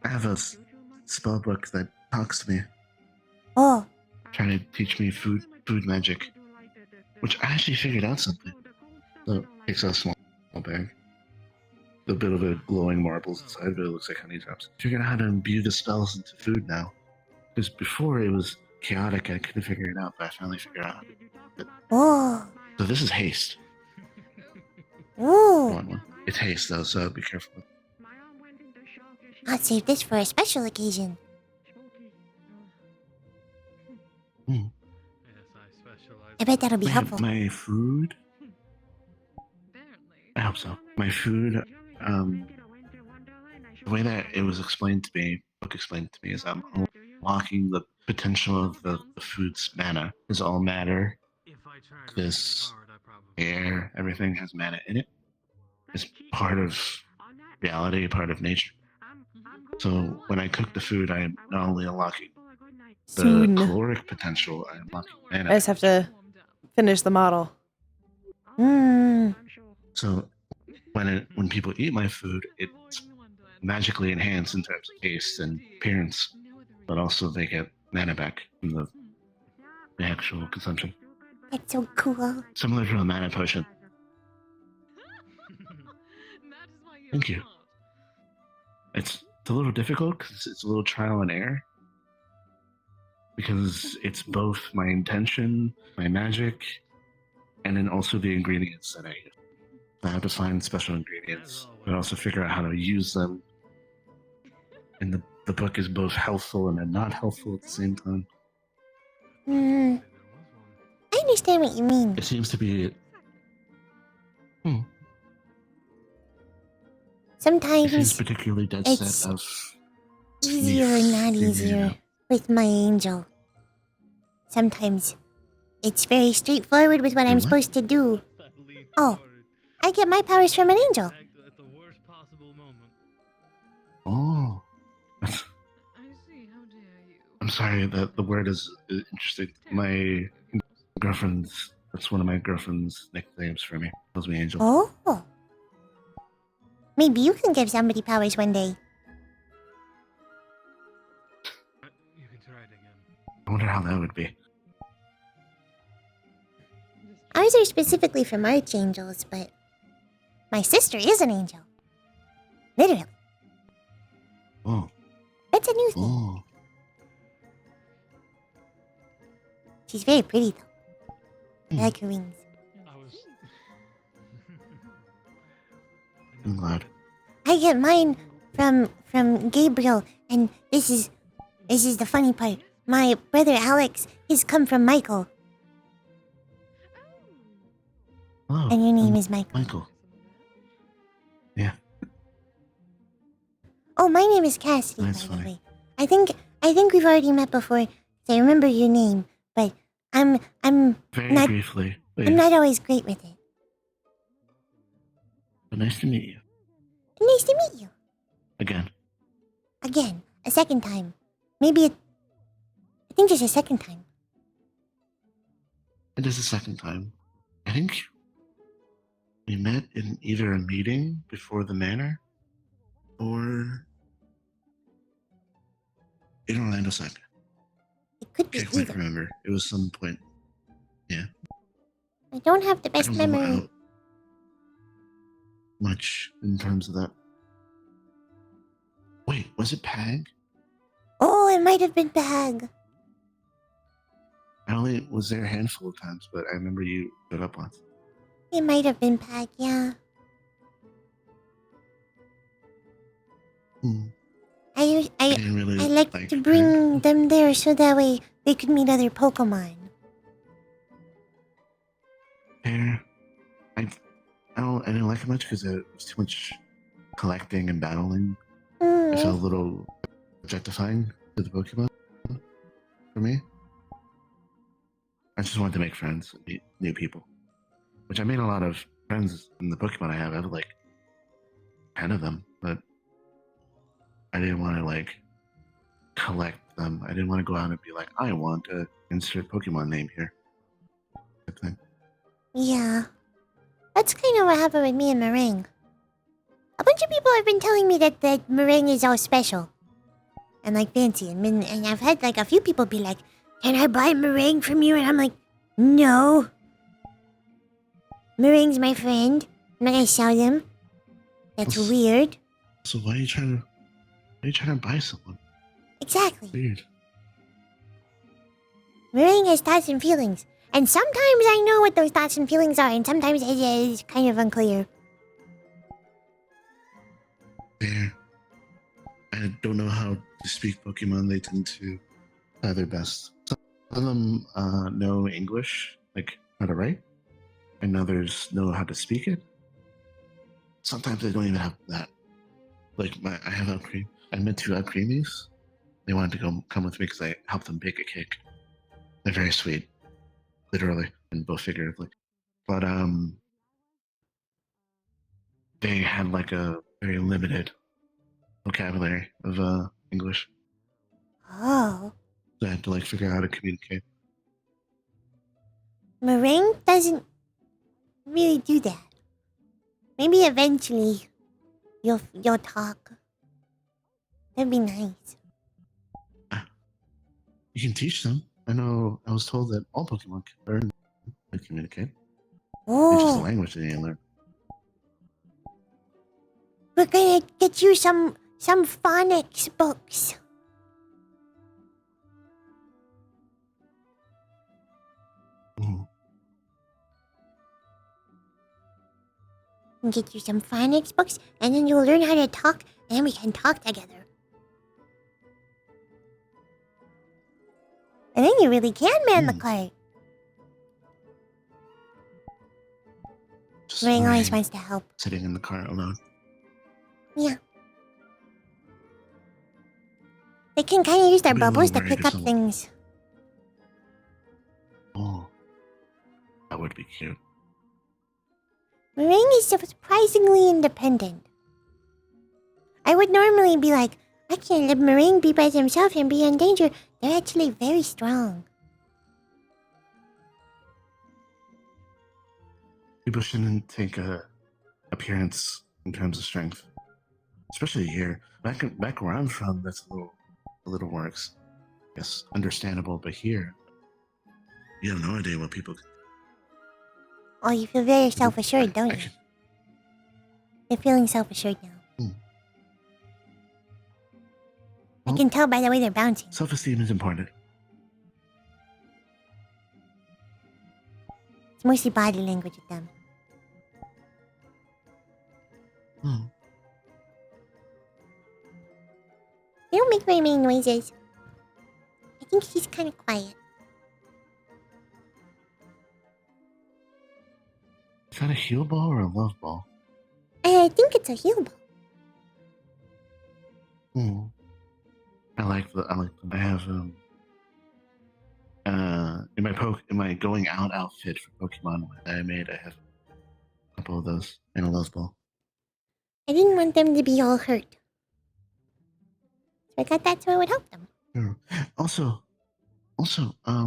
I have a spell book that talks to me,
Oh.
trying to teach me food magic. Which I actually figured out something. So, takes a small bag. A bit of it glowing marbles inside, but it looks like honey drops. Figured out how to imbue the spells into food now. Because before it was chaotic, I couldn't figure it out, but I finally figured out how to do it.
Oh.
So this is haste.
Ooh.
One. It's haste though, so be careful.
I'll save this for a special occasion. I bet that'll be helpful.
My food? I hope so. My food, the way that it was explained to me, book explained to me, is I'm unlocking the potential of the food's mana. Is all matter. This air, everything has mana in it. It's part of reality, part of nature. So when I cook the food, I am not only unlocking the
Soon.
caloric potential, I'm unlocking mana.
I just have to finish the model.
So when people eat my food, it's magically enhanced in terms of taste and appearance, but also they get mana back from the actual consumption.
That's so cool.
Similar to a mana potion. Thank you. It's a little difficult because it's a little trial and error. Because it's both my intention, my magic, and then also the ingredients that I use. I have to find special ingredients, but also figure out how to use them. And the book is both helpful and then not helpful at the same time.
I understand what you mean.
It seems to be... It
Sometimes
seems particularly dead
it's
set of...
easier or not easier with my angel. Sometimes it's very straightforward with what I'm supposed to do. Oh, I get my powers from an angel.
Oh. I'm sorry, that the word is interesting. My girlfriend's... That's one of my girlfriend's nicknames for me. Calls me Angel.
Oh. Maybe you can give somebody powers one day.
I wonder how that would be.
Ours are specifically from archangels, but my sister is an angel. Literally.
Oh.
That's a new thing.
Oh.
She's very pretty, though. I like her wings.
I'm glad.
I get mine from Gabriel, and this is This is the funny part. My brother Alex, he's come from Michael.
Oh,
And your name is Michael.
Michael. Yeah.
Oh, my name is Cassidy,
That's
by the
funny.
way. I think we've already met before. So I remember your name, but I'm
Very
not
briefly. But
I'm
yes.
not always great with it.
But nice to meet you.
Nice to meet you.
Again.
Again, a second time. Maybe I think just a second time.
It is the second time. I think we met in either a meeting before the manor or in Orlando Saga.
It could be
Can't quite
either.
remember. It was some point. Yeah.
I don't have the
I
best
don't go
memory.
out much in terms of that. Wait, was it Pag?
Oh, it might have been Bag.
I only was there a handful of times, but I remember you showed up once.
It might have been Bag, yeah. I
didn't really
I like to bring them there so that way they could meet other Pokemon.
Fair. I didn't like it much because it was too much collecting and battling. It felt a little objectifying to the Pokemon for me. I just wanted to make friends, meet new people. Which I made a lot of friends in the Pokemon I have. I have like 10 of them, but I didn't want to like collect them. I didn't want to go out and be like, I want to insert Pokemon name here. Type thing.
Yeah. That's kind of what happened with me and Meringue. A bunch of people have been telling me that Meringue is all special. And like fancy. And I've had like a few people be like, can I buy Meringue from you? And I'm like, no. Meringue's my friend. I'm not gonna sell them. That's weird.
So why are you trying to buy someone?
Exactly.
Weird.
Meringue has thoughts and feelings. And sometimes I know what those thoughts and feelings are, and sometimes it is kind of unclear.
Fair. I don't know how to speak Pokemon. They tend to try their best. Some of them know English, like how to write, and others know how to speak it. Sometimes they don't even have that. Like I have Upcream. I met two Upcreamies. They wanted to come with me because I helped them bake a cake. They're very sweet, literally and both figuratively. But they had like a very limited vocabulary of English.
Oh.
So I had to like figure out how to communicate.
Meringue doesn't really do that. Maybe eventually you'll talk. That'd be nice.
You can teach them. I know. I was told that all Pokemon can learn and communicate. It's just a
Oh.
language they didn't learn.
We're gonna get you some phonics books. And get you some phonics books, and then you'll learn how to talk, and then we can talk together. And then you really can man the cart. Meringue always wants to help.
Sitting in the car alone.
Yeah. They can kind of use their
I'd be a little
bubbles to
worried
pick
if
up
someone-
things.
Oh, that would be cute.
Meringue is surprisingly independent. I would normally be like, I can't let Meringue be by himself and be in danger. They're actually very strong.
People shouldn't take appearance in terms of strength, especially here. Back where I'm from, that's a little more, yes, understandable. But here, you have no idea what people.
Oh, you feel very self-assured, don't you? You're feeling self-assured now. I can tell by the way they're bouncing.
Self-esteem is important.
It's mostly body language with them. They don't make very many noises. think he's kind of quiet.
Is that a heal ball or a love ball?
I think it's a heal ball.
Hmm. I like them. I have in my going out outfit for Pokemon that I made, I have a couple of those and a love ball.
I didn't want them to be all hurt. So I got that so it would help them.
Sure. Also, I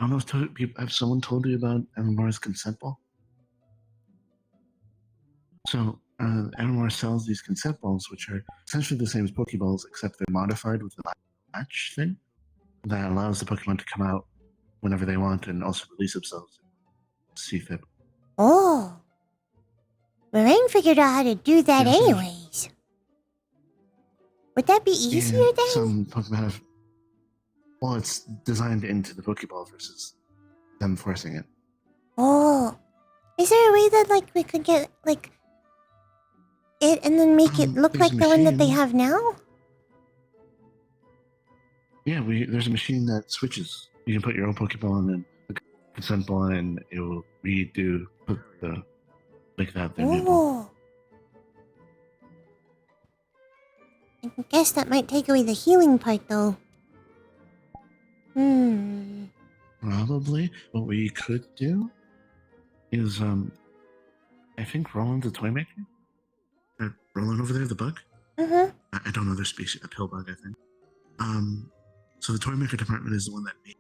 don't know if have someone told you about MMR's consent ball? So, MMR sells these consent balls, which are essentially the same as Pokeballs, except they're modified with a latch thing that allows the Pokemon to come out whenever they want and also release themselves. See fit.
Oh. Lorraine figured out how to do that
Yeah, so-
anyways. Would that be easier
Yeah,
then?
some Pokemon have. Well, it's designed into the Pokeball versus them forcing it.
Oh. Is there a way that, like, we could get, like, it and then make it look
there's
like
a
the one that they
machine.
have now?
Yeah, there's a machine that switches. You can put your own Pokeball in the consent ball, and it will make that their new ball.
Oh. I guess that might take away the healing part, though.
Probably. What we could do is, I think Roland's a toy maker. Roland over there, the bug.
Mm-hmm.
I don't know their species, a pill bug, I think. So the toy maker department is the one that made.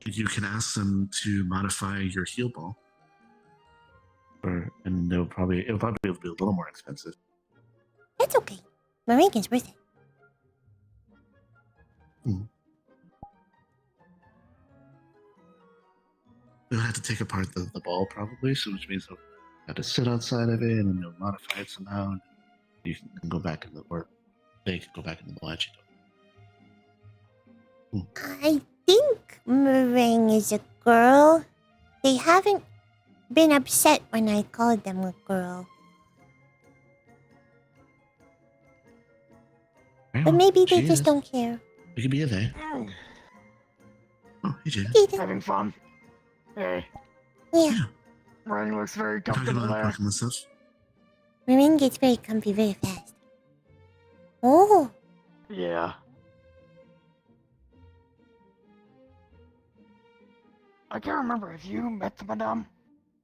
You can ask them to modify your heal ball, and it'll probably be a little more expensive.
That's okay. Marina's worth it.
We'll have to take apart the ball probably, so which means they'll have to sit outside of it and then they'll modify it somehow. And you can go back in they can go back in the latch.
I think Meringue is a girl. They haven't been upset when I called them a girl. But maybe they just don't care.
It could be a they. Oh, hey, Jaden.
Having fun. Hey.
Yeah.
Meringue looks very
Talking
comfortable
about
there.
Pokemon stuff.
Meringue gets very comfy very fast. Oh.
Yeah. I can't remember. Have you met the madame?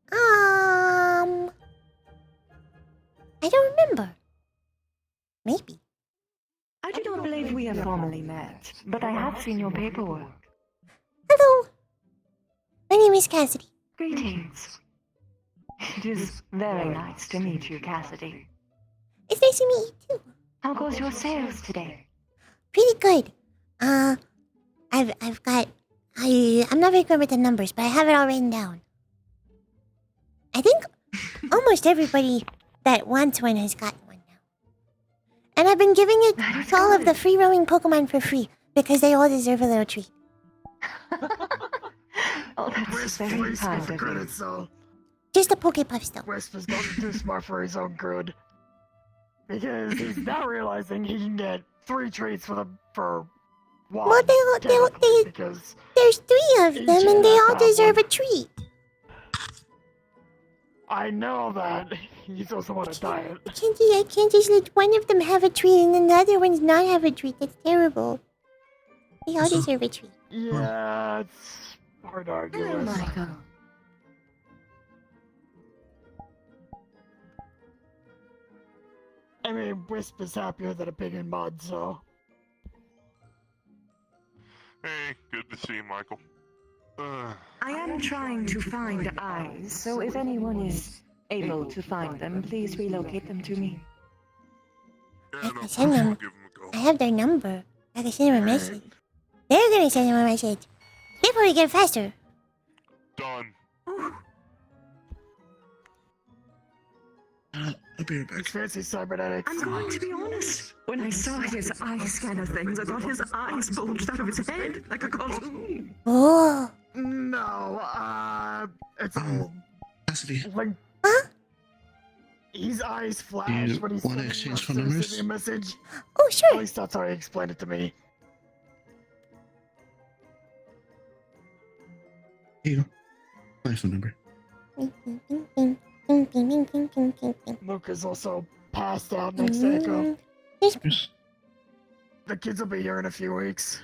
I don't remember. Maybe.
I do not believe we have formally met, but I have seen your paperwork.
Hello. My name is Cassidy.
Greetings. It is very nice to meet you, Cassidy.
It's nice to meet you too.
How goes your sales today?
Pretty good. I'm not very good with the numbers, but I have it all written down. I think almost everybody that wants one has gotten one now. And I've been giving it to all of the free-roaming Pokemon for free, because they all deserve a little treat.
Oh, that's very kind of you.
Credits, though.
Just a Pokepuff still.
Wisp has gotten too smart for his own good. Because he's now realizing he can get 3 treats for one.
Well,
because
there's 3 of them, and they all deserve a treat.
I know that. He's also on a diet.
I can't just let one of them have a treat and then the other ones not have a treat. That's terrible. They all deserve a treat.
Yeah, it's hard to argue
Hello,
with.
Michael.
I mean, Wisp is happier than a pig in mud, so.
Hey, good to see you, Michael.
I am trying to find eyes, so if anyone is able to find them, please relocate them to me.
Yeah,
I can send them.
give him a go.
I have their number. I can send them a message. They're gonna send them a message. They probably get faster.
Done.
I'll be right back.
It's fancy cybernetics.
I'm going to be honest. When I saw his eye scanner things, I thought his eyes bulged out of his head like a cartoon.
Oh.
No, it's all
Cassidy,
like.
Huh?
His eyes flash
you
when he's
wanna
sending
exchange
a
phone numbers?
message.
Oh,
At
sure.
least that's how he explained it to me.
Here you go. My phone number.
Luke is also passed out next to Echo.
Yes.
The kids will be here in a few weeks.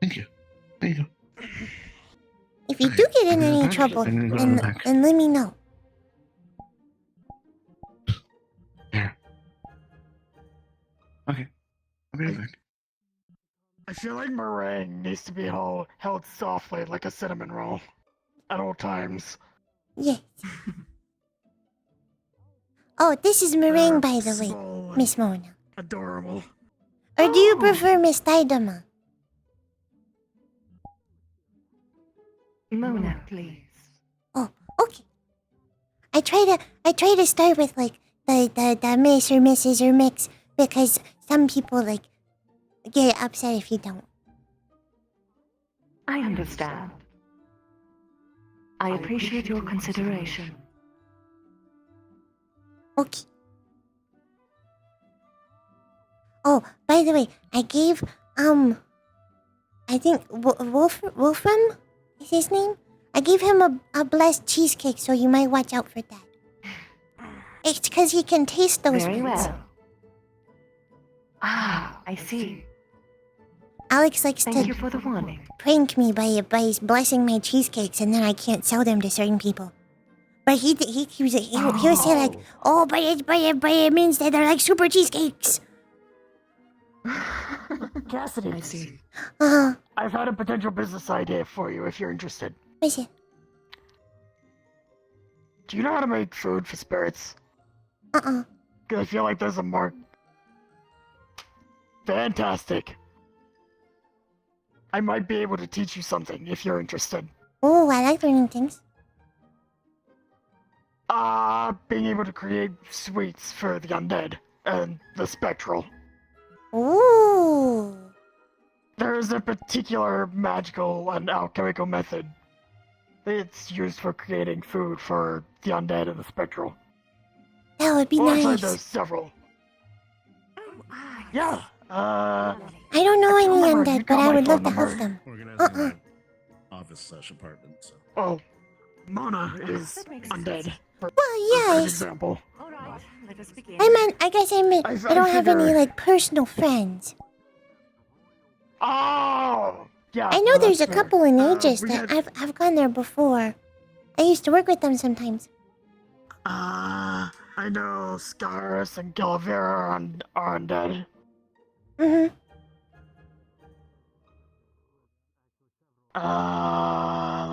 Thank you. There you go.
If you do get in any
back.
trouble,
I'm gonna go to the
then
back.
let me know.
There. Okay. I'll be right back.
I feel like meringue needs to be held softly like a cinnamon roll at all times.
Yes. Oh, this is meringue, by the way,
Small and
Miss Mona.
adorable.
Or do you prefer Miss Didama?
Mona, please.
Oh, okay. I try to start with like the Miss or Mrs. or Mix because some people like get upset if you don't.
I understand. I appreciate your consideration.
Okay. Oh, by the way, I gave I think Wolfram is his name. I gave him a blessed cheesecake, so you might watch out for that. It's because he can taste those
Very
ones.
well. Ah, I see.
Alex likes
Thank you
to
for the warning.
prank me by blessing my cheesecakes, and then I can't sell them to certain people. But he would say like, oh, but it means that they're like super cheesecakes.
Cassidy,
I see.
I've had a potential business idea for you if you're interested.
What is it?
Do you know how to make food for spirits? Because I feel like there's a mark. Fantastic. I might be able to teach you something if you're interested.
Oh, I like learning things.
Being able to create sweets for the undead and the spectral.
Ooh.
There is a particular magical and alchemical method. It's used for creating food for the undead and the spectral.
That would be
Well, actually,
nice.
there's several. Yeah.
I don't know any
remember, you
undead, but
got
I
my
would love
phone
to help
number.
them.
Organizing my office / apartment. So.
Oh, Mona is undead. For
Well, yes.
example.
All right, let us begin.
I guess I meant I don't have any
figure-
like personal friends.
Oh, yeah.
I know
well,
there's a
that's fair.
couple in Aegis
we
that
had-
I've gone there before. I used to work with them sometimes.
I know Scarus and Calavera are undead.
Mm-hmm.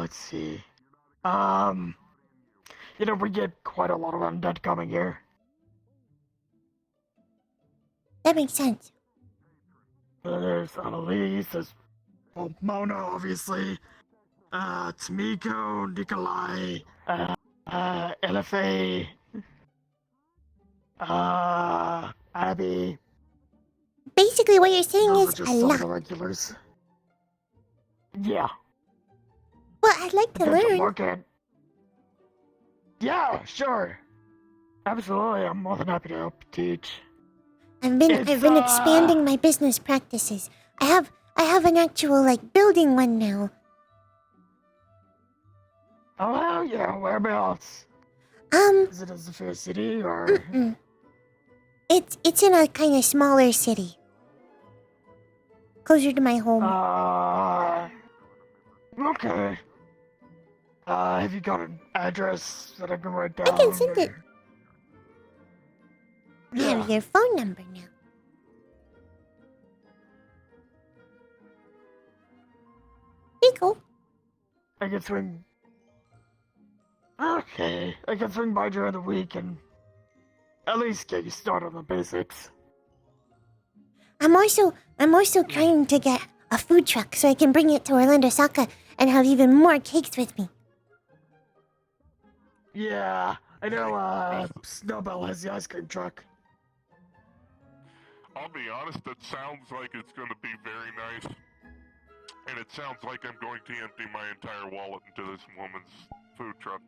Let's see. We get quite a lot of undead coming here.
That makes sense.
There's Annalise, there's Mona, obviously. Tamiko, Nikolai, LFA, Abby.
Basically, what you're saying
Those
is
are
a
just some of
lot.
the regulars. Yeah.
Well, I'd like to
Potential
learn.
market. Yeah, sure. Absolutely, I'm more than happy to help teach.
I've been expanding my business practices. I have an actual like building one now.
Oh hell yeah, whereabouts? Is it a fair city or?
Mm-mm. It's in a kind of smaller city, closer to my home.
Okay. Have you got an address that I can write down?
I can send it. I
Yeah.
have your phone number now. Pretty cool.
I can swing. Okay, I can swing by during the week and at least get you started on the basics.
I'm also trying to get a food truck so I can bring it to Orlando Saka and have even more cakes with me.
Yeah, I know. Snowbell has the ice cream truck.
I'll be honest, that sounds like it's going to be very nice. And it sounds like I'm going to empty my entire wallet into this woman's food truck.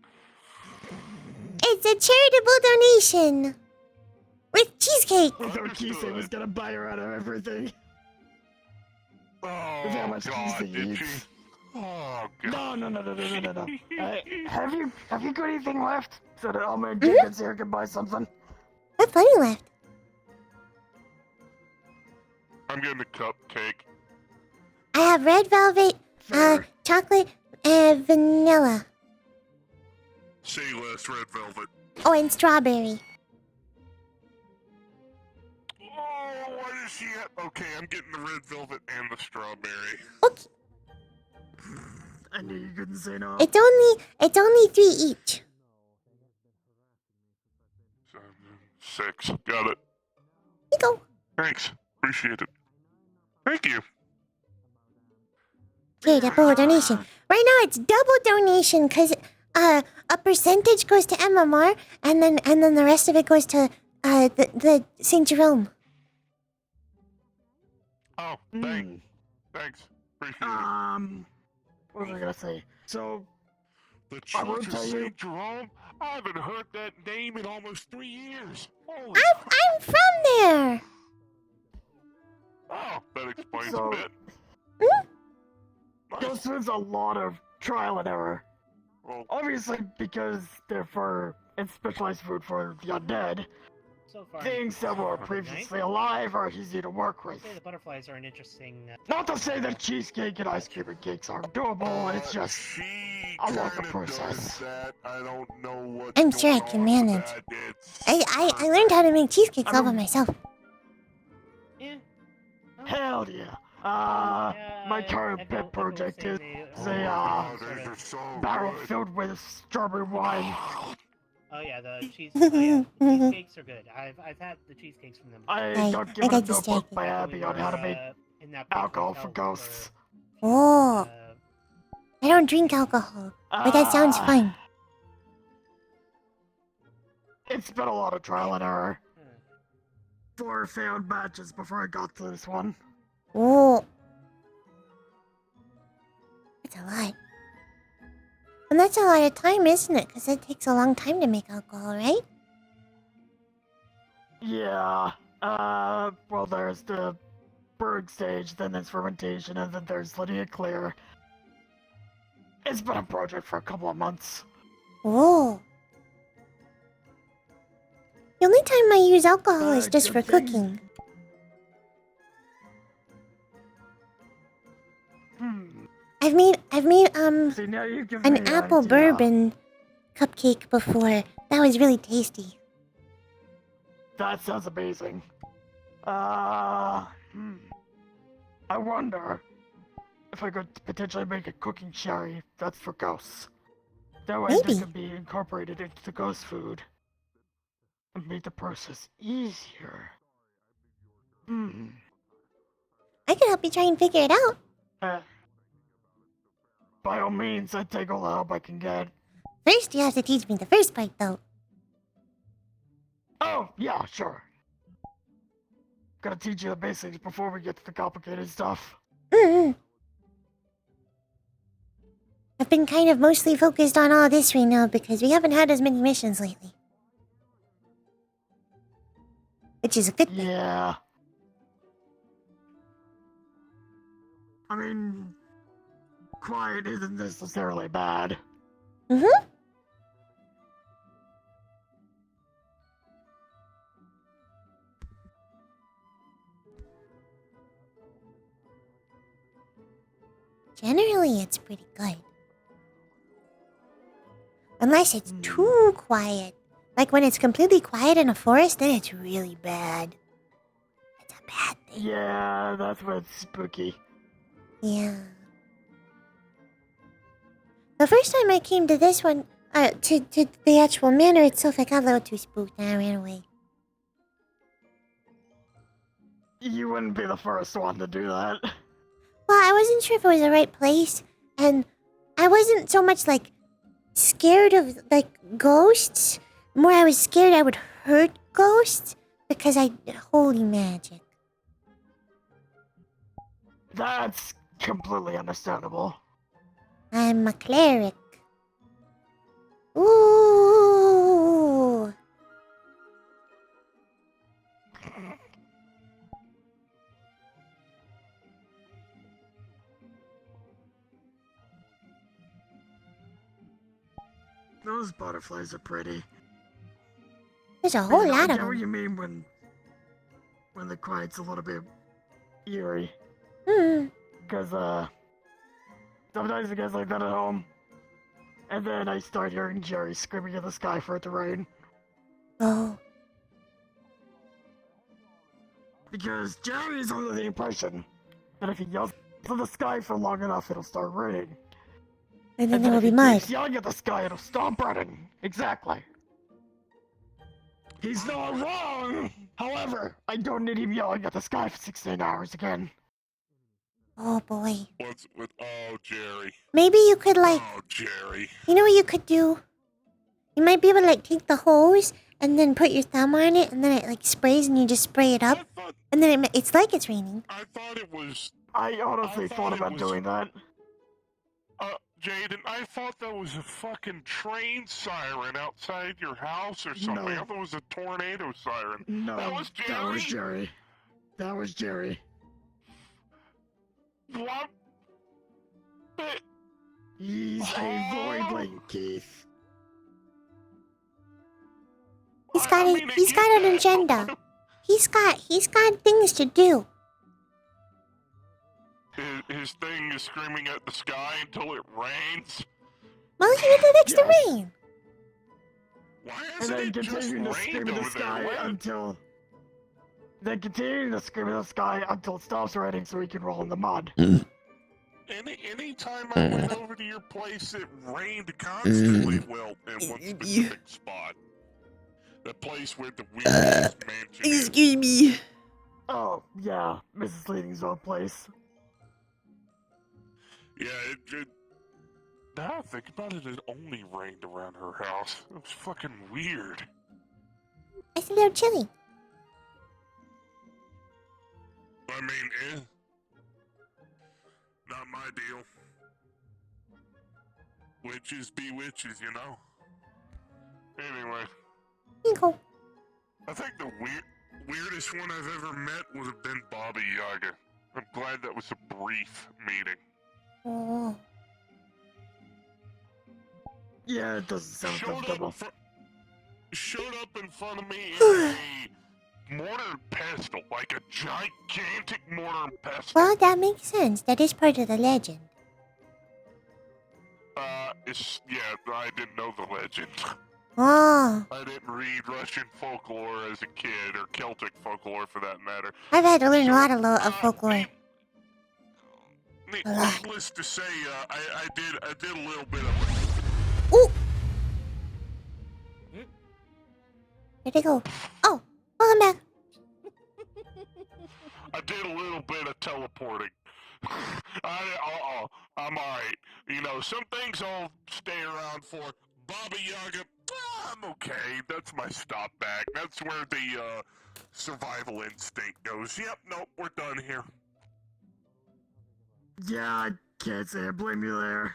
It's a charitable donation with cheesecake.
I thought Kise was gonna buy her out of everything.
Oh,
With how much cheese
God,
he
did she?
eats.
Oh, God.
No. Have you got anything left so that Alma and Jenkins here can buy something?
I have plenty left.
I'm getting a cupcake.
I have red velvet, chocolate, and vanilla.
Say less, red velvet.
Oh, and strawberry.
Oh, what is she at? Okay, I'm getting the red velvet and the strawberry.
Okay.
I knew you couldn't say no.
It's only 3 each.
7, 6. Got it.
Here you go.
Thanks. Appreciate it. Thank you.
Okay, double donation. Right now it's double donation because a percentage goes to MMR and then the rest of it goes to the St. Jerome.
Oh, thanks. Thanks. Appreciate it.
What was I gonna say? So,
The
I will
Church of
tell you.
St. Jerome? I haven't heard that name in almost 3 years. Holy
I'm from there.
Oh, that explains
So-
a bit.
Goes through a lot of trial and error.
Well,
Obviously, because it's specialized food for the undead.
So far,
Things that were previously alive are easy to work
I'd
with.
say the butterflies are an interesting.
Not to say that cheesecake and ice cream and cakes aren't doable, it's just
she
a longer
kinda
process.
does that. I don't know what.
I'm sure I can manage. I learned how to make cheesecakes all by myself.
Yeah.
Hell yeah. My current pet project is a barrel filled with strawberry wine.
Oh yeah, the cheesecakes are good. I've had the cheesecakes from them.
I got given a notebook by Abby on how to make alcohol for ghosts.
Oh. I don't drink alcohol, but that sounds fun.
It's been a lot of trial and error. 4 failed batches before I got to this one.
Oh. That's a lot. And that's a lot of time, isn't it? Because it takes a long time to make alcohol, right?
Yeah. Well, there's the brewing stage, then there's fermentation, and then there's letting it clear. It's been a project for a couple of months.
Oh. The only time I use alcohol is just for cooking. I've made
See, now you give me
an
an
apple
idea.
bourbon cupcake before. That was really tasty.
That sounds amazing. I wonder if I could potentially make a cooking sherry that's for ghosts. That way
Maybe.
they can be incorporated into the ghost food and make the process easier.
I can help you try and figure it out.
By all means, I take all the help I can get.
First, you have to teach me the first part, though.
Oh, yeah, sure. Gotta teach you the basics before we get to the complicated stuff.
I've been kind of mostly focused on all this right now because we haven't had as many missions lately. Which is a good thing.
Yeah. I mean, quiet isn't necessarily bad.
Generally, it's pretty good. Unless it's too quiet. Like when it's completely quiet in a forest, then it's really bad. It's a bad thing.
Yeah, that's when it's spooky.
Yeah. The first time I came to this one, to the actual manor itself, I got a little too spooked and I ran away.
You wouldn't be the first one to do that.
Well, I wasn't sure if it was the right place, and I wasn't so much, like, scared of, like, ghosts. More, I was scared I would hurt ghosts, because holy magic.
That's completely understandable.
I'm a cleric. Ooh.
Those butterflies are pretty.
There's a whole
I
lot of
get what
them.
you mean when the quiet's a little bit eerie. Because, sometimes it gets like that at home. And then I start hearing Jerry screaming in the sky for it to rain.
Oh.
Because Jerry is under the impression that if he yells to the sky for long enough, it'll start raining.
And then there
if
will be
he
mud.
keeps yelling at the sky, it'll stop raining. Exactly. He's not wrong! However, I don't need him yelling at the sky for 16 hours again.
Oh boy.
What's with Jerry?
Maybe you could like,
Oh, Jerry.
you know what you could do? You might be able to like take the hose and then put your thumb on it and then it like sprays and you just spray it up. And then it's like it's raining.
I thought it was...
I honestly thought about doing that.
Jaden, I thought that was a fucking train siren outside your house or something.
No.
I thought it was a tornado siren.
No,
That was Jerry?
that was Jerry. That was Jerry.
What? But...
He's avoiding Keith.
He's got an agenda. He's got things to do.
His thing is screaming at the sky until it rains.
Well, he needs the rain.
Why
And
hasn't
then
it just
continuing to scream
rained
in the
over
sky
there?
until... Then continuing to scream in the sky until it stops raining so he can roll in the mud.
Anytime I went over to your place, it rained constantly. Well, in one specific spot. The place where the weirdest mansion is.
Excuse me.
Oh, yeah, Mrs. Leading's old place.
Yeah, now I think about it, it only rained around her house. It was fucking weird.
It's a little chilly.
I mean, not my deal. Witches be witches, you know? Anyway.
Bingo.
I think the weirdest one I've ever met would have been Baba Yaga. I'm glad that was a brief meeting.
Oh.
Yeah, it doesn't sound comfortable.
Showed up in front of me in a mortar and pestle, like a gigantic mortar and pestle.
Well, that makes sense. That is part of the legend.
Yeah, I didn't know the legend.
Oh.
I didn't read Russian folklore as a kid, or Celtic folklore for that matter.
I've had to learn a lot of folklore.
Needless to say, I did a little bit of...
Ooh! Where'd they go? Oh, welcome back.
I did a little bit of teleporting. I'm alright. You know, some things I'll stay around for. Baba Yaga, I'm okay. That's my stop back. That's where the survival instinct goes. Yep, nope, we're done here.
Yeah, I can't say I blame you there.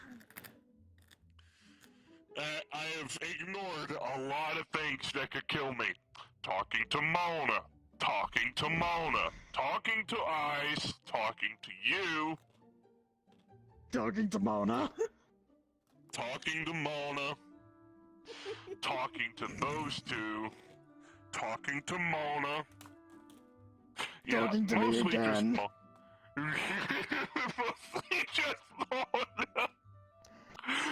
I have ignored a lot of things that could kill me. Talking to Mona. Talking to Mona. Talking to Ice. Talking to you.
Talking to Mona.
Talking to Mona. Talking to those two. Talking to Mona.
Talking to me
mostly
again.
Mostly just Mona.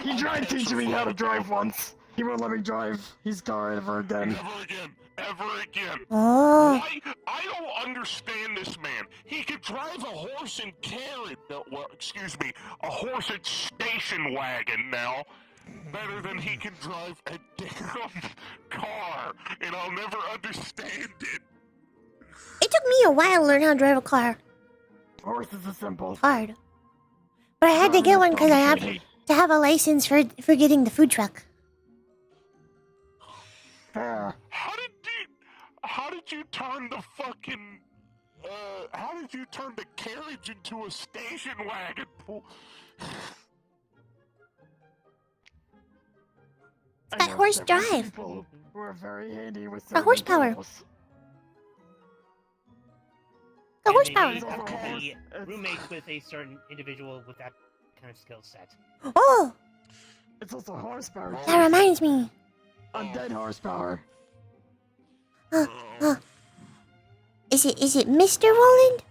He tried teaching me how to drive once. He won't let me drive his car ever again.
Never again. Ever again.
Oh.
Why? I don't understand this man. He could drive a horse and carriage. No, well, excuse me, a horse and station wagon now better than he can drive a damn car, and I'll never understand it.
It took me a while to learn how to drive a car.
Horses are simple.
Hard. But I had to get one because I have to have a license for getting the food truck.
Fair.
How did you turn the fucking, how did you turn the carriage into a station wagon?
It's got horse drive.
People were very handy with
The horsepower. The horsepower.
Maybe you have to be roommates with a certain individual with that kind of skill set.
Oh.
It's also horsepower.
That reminds me.
Undead horsepower.
Is it Mr. Roland?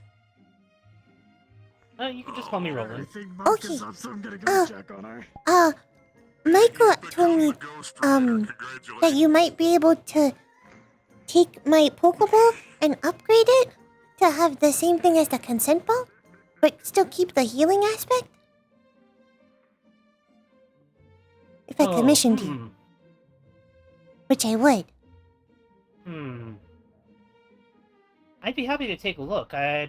You can just call me Roland.
Okay.
So I'm gonna go check on her.
Michael told me, that you might be able to take my Pokeball and upgrade it to have the same thing as the consent ball, but still keep the healing aspect? If I commissioned you. Which I would.
I'd be happy to take a look. I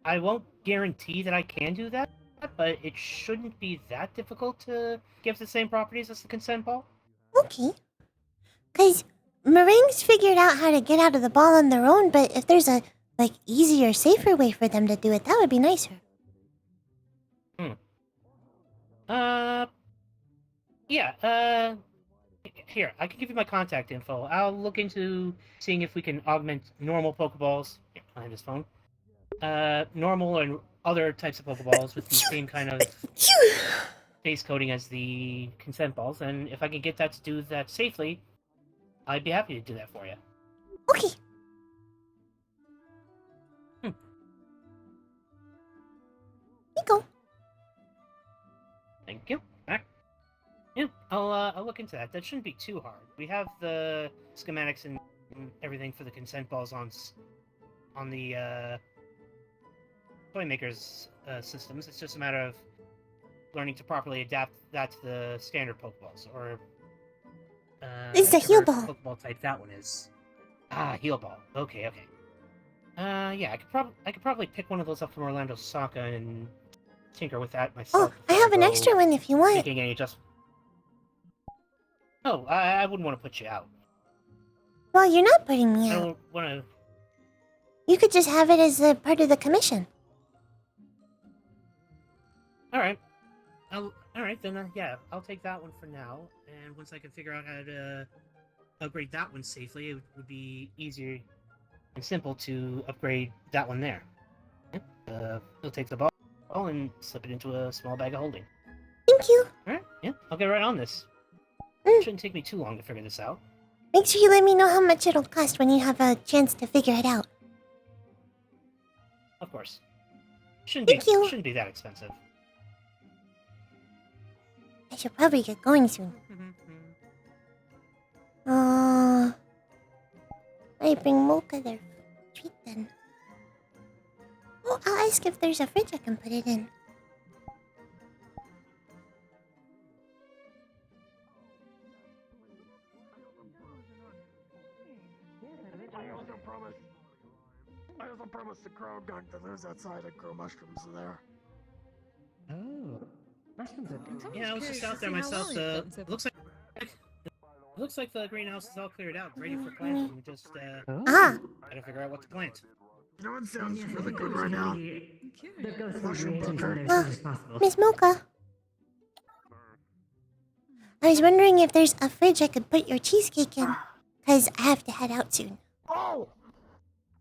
won't guarantee that I can do that, but it shouldn't be that difficult to give the same properties as the consent ball.
Okay. Because Meringues figured out how to get out of the ball on their own, but if there's a, easier, safer way for them to do it, that would be nicer.
Yeah, here, I can give you my contact info. I'll look into seeing if we can augment normal Pokeballs on this phone. Normal and other types of Pokeballs with the same kind of base coding as the consent balls, and if I can get that to do that safely, I'd be happy to do that for you.
Okay.
Here
you go.
Thank you. Alright. Yeah, I'll look into that. That shouldn't be too hard. We have the schematics and everything for the consent balls on the toy makers systems. It's just a matter of learning to properly adapt that to the standard Pokeballs, or
it's the heal ball.
Pokeball type that one is. Heal ball. Okay. Yeah, I could probably pick one of those up from Orlando Saka and tinker with that myself.
I have an extra one if you want.
Making any adjustments. Oh, I wouldn't want to put you out.
Well, you're not putting me
I
out.
don't want to.
You could just have it as a part of the commission.
Alright. Alright, then, yeah, I'll take that one for now, and once I can figure out how to upgrade that one safely, it would be easier and simple to upgrade that one there. We'll take the ball and slip it into a small bag of holding.
Thank you.
Alright, yeah, I'll get right on this. Shouldn't take me too long to figure this out.
Make sure you let me know how much it'll cost when you have a chance to figure it out.
Of course. Shouldn't be that expensive.
I should probably get going soon. I bring Mocha their treat then. Oh, I'll ask if there's a fridge I can put it in.
I also promised the crow gunk that lives outside and grow mushrooms there.
Oh.
Yeah, I was just out there myself. Looks like the greenhouse is all cleared out, ready for planting. We just gotta figure out what to plant.
You know what sounds really good right now? Mushroom butter.
Miss Mocha. I was wondering if there's a fridge I could put your cheesecake in, because I have to head out soon.
Oh!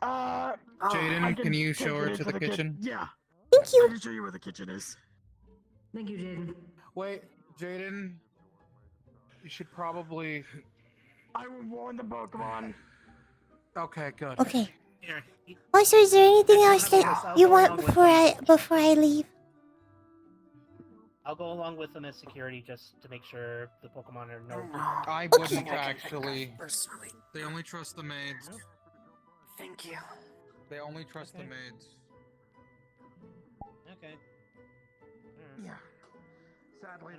Jaden, can you show her to the kitchen?
Yeah.
Thank you.
I can show you where the kitchen is.
Thank you, Jaden.
Wait, Jaden. You should probably.
I will warn the Pokemon.
Okay, good.
Okay. Also, is there anything else that you want before I leave?
I'll go along with them as security just to make sure the Pokemon are no.
I wouldn't actually. They only trust the maids.
Thank you.
They only trust the maids.
Okay.
Yeah. Sadly,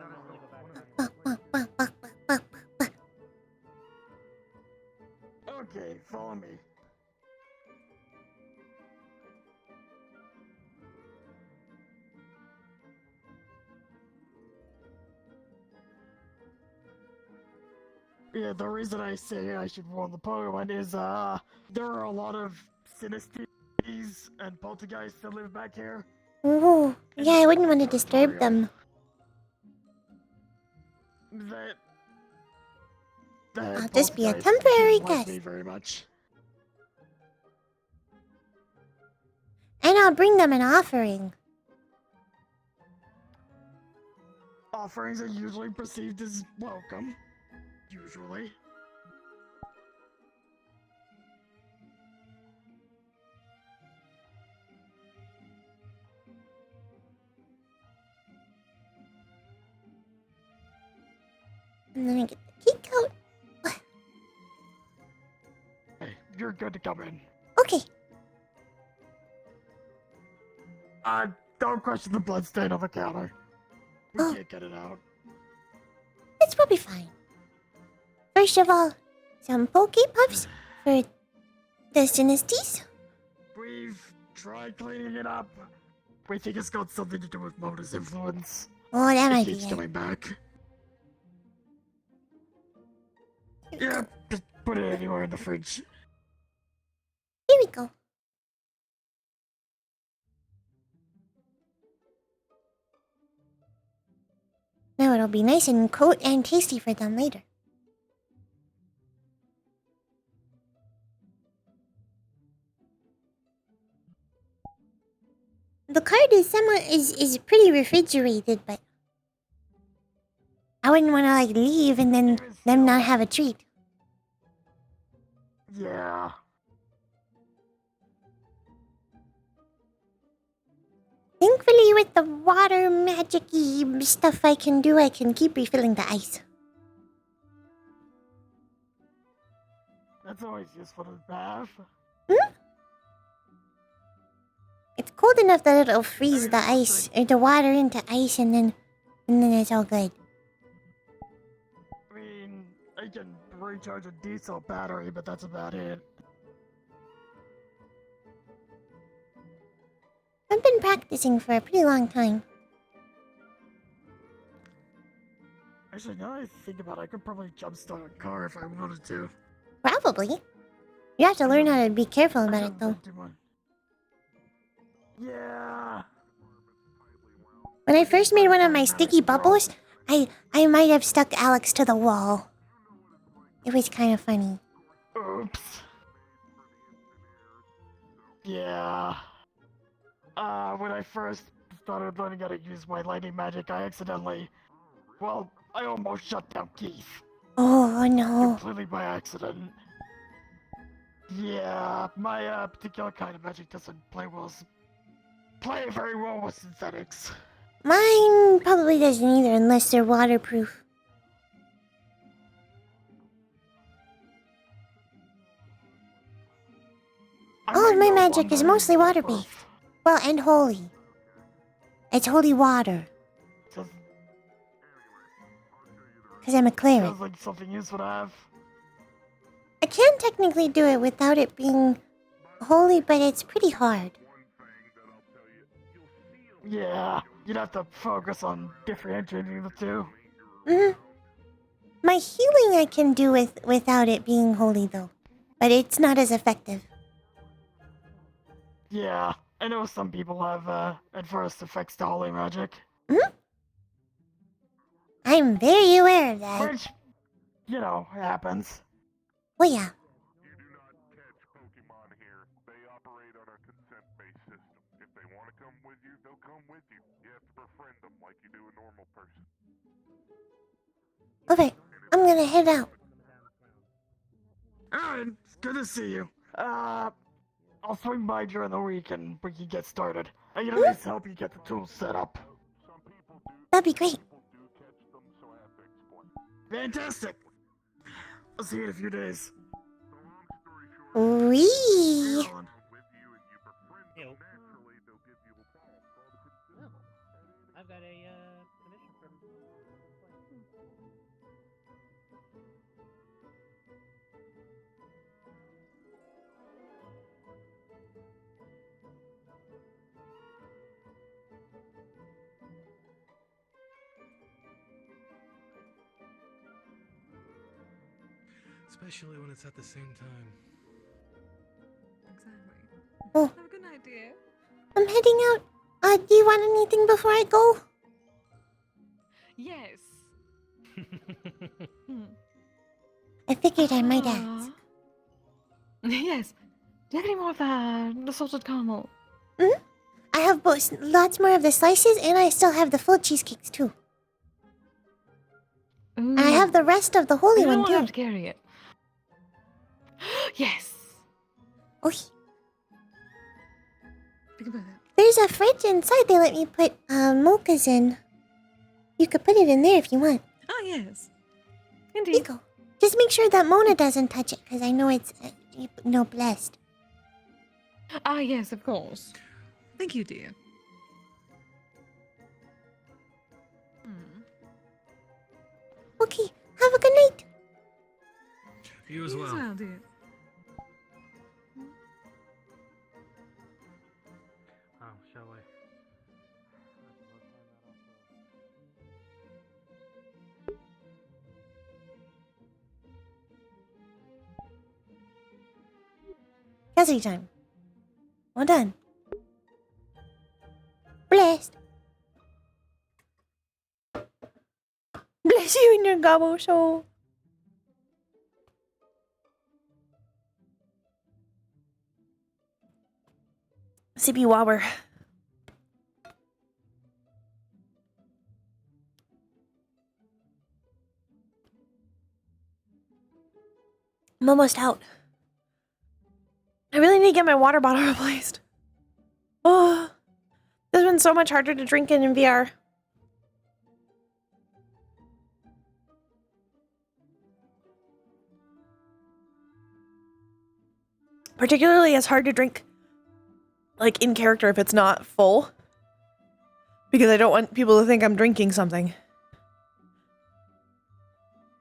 Okay, follow me. Yeah, the reason I say I should warn the Pokemon is, there are a lot of Sinisties and Poltergeists that live back here.
Ooh, yeah, I wouldn't want to disturb them. I'll just be a temporary guest.
Me very much.
And I'll bring them an offering.
Offerings are usually perceived as welcome. Usually.
And then I get the key code.
Hey, you're good to come in.
Okay.
Don't question the bloodstain on the counter. We
Oh.
can't get it out.
That's probably fine. First of all, some Poke Puffs for the Sinisties.
We've tried cleaning it up. We think it's got something to do with Mona's influence.
Oh, that
It
might be
keeps
it.
coming back. Yeah, just put it anywhere in the fridge.
Here we go. Now it'll be nice and cold and tasty for them later. The card is pretty refrigerated, but I wouldn't want to like leave and then them not have a treat.
Yeah.
Thankfully, with the water magic-y stuff I can do, I can keep refilling the ice.
That's always useful to have.
It's cold enough that it'll freeze the ice or the water into ice, and then it's all good.
I mean, I can recharge a diesel battery, but that's about it.
I've been practicing for a pretty long time.
Actually, now that I think about it, I could probably jumpstart a car if I wanted to.
Probably. You have to learn how to be careful about it, though.
Yeah.
When I first made one of my sticky bubbles, I might have stuck Alex to the wall. It was kind of funny.
Oops. Yeah. When I first started learning how to use my lightning magic, I accidentally... Well, I almost shut down Keith.
Oh, no.
Completely by accident. Yeah, my particular kind of magic doesn't play very well with synthetics.
Mine probably doesn't either unless they're waterproof. All of my magic is mostly water-based. Well, and holy. It's holy water. Because I'm a cleric.
Sounds like something useful to have.
I can technically do it without it being holy, but it's pretty hard.
Yeah, you'd have to focus on differentiating the two.
My healing I can do without it being holy, though. But it's not as effective.
Yeah, I know some people have adverse effects to holy magic.
I'm very aware of that.
Which, you know, happens.
Oh, yeah.
You do not catch Pokemon here. They operate on a consent-based system. If they want to come with you, they'll come with you. You have to befriend them like you do a normal person.
Okay, I'm gonna head out.
Alright, it's good to see you. I'll swing by during the week and we can get started. I can at least help you get the tools set up.
That'd be great.
Fantastic! I'll see you in a few days.
Wee.
I've got a commission from.
Especially when it's at the same time.
Exactly.
Oh.
Have a good night, dear.
I'm heading out. Do you want anything before I go?
Yes.
I figured I might ask.
Yes. Do you have any more of the salted caramel?
I have both, lots more of the slices, and I still have the full cheesecakes, too. And I have the rest of the holy
You
one
don't
too.
have to carry it. Yes.
Okay.
Think about that.
There's a fridge inside they let me put mochas in. You could put it in there if you want.
Oh, yes.
Here you
Indeed.
go. Just make sure that Mona doesn't touch it, because I know it's, blessed.
Ah, yes, of course. Thank you, dear.
Okay, have a good night.
You as
You
well.
as well, dear.
Oh, shall we?
Cassidy time. Well done. Blessed.
Bless you in your gobble show. Sippy wobber. I'm almost out. I really need to get my water bottle replaced. Oh, this has been so much harder to drink in VR. Particularly, it's hard to drink, like, in character if it's not full. Because I don't want people to think I'm drinking something.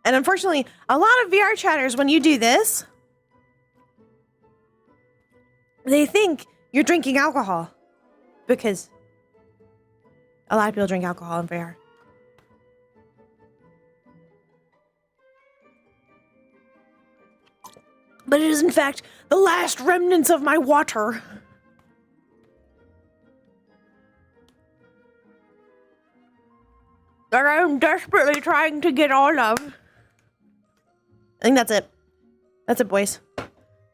And unfortunately, a lot of VR chatters, when you do this, they think you're drinking alcohol. Because a lot of people drink alcohol in VR. But it is, in fact, the last remnants of my water. That I'm desperately trying to get all of. I think that's it. That's it, boys.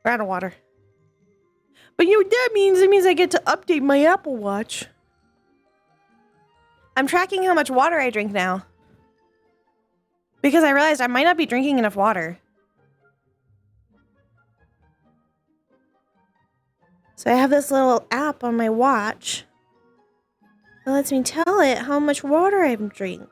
We're out of water. But you know what that means? It means I get to update my Apple Watch. I'm tracking how much water I drink now. Because I realized I might not be drinking enough water. So I have this little app on my watch that lets me tell it how much water I'm drinking.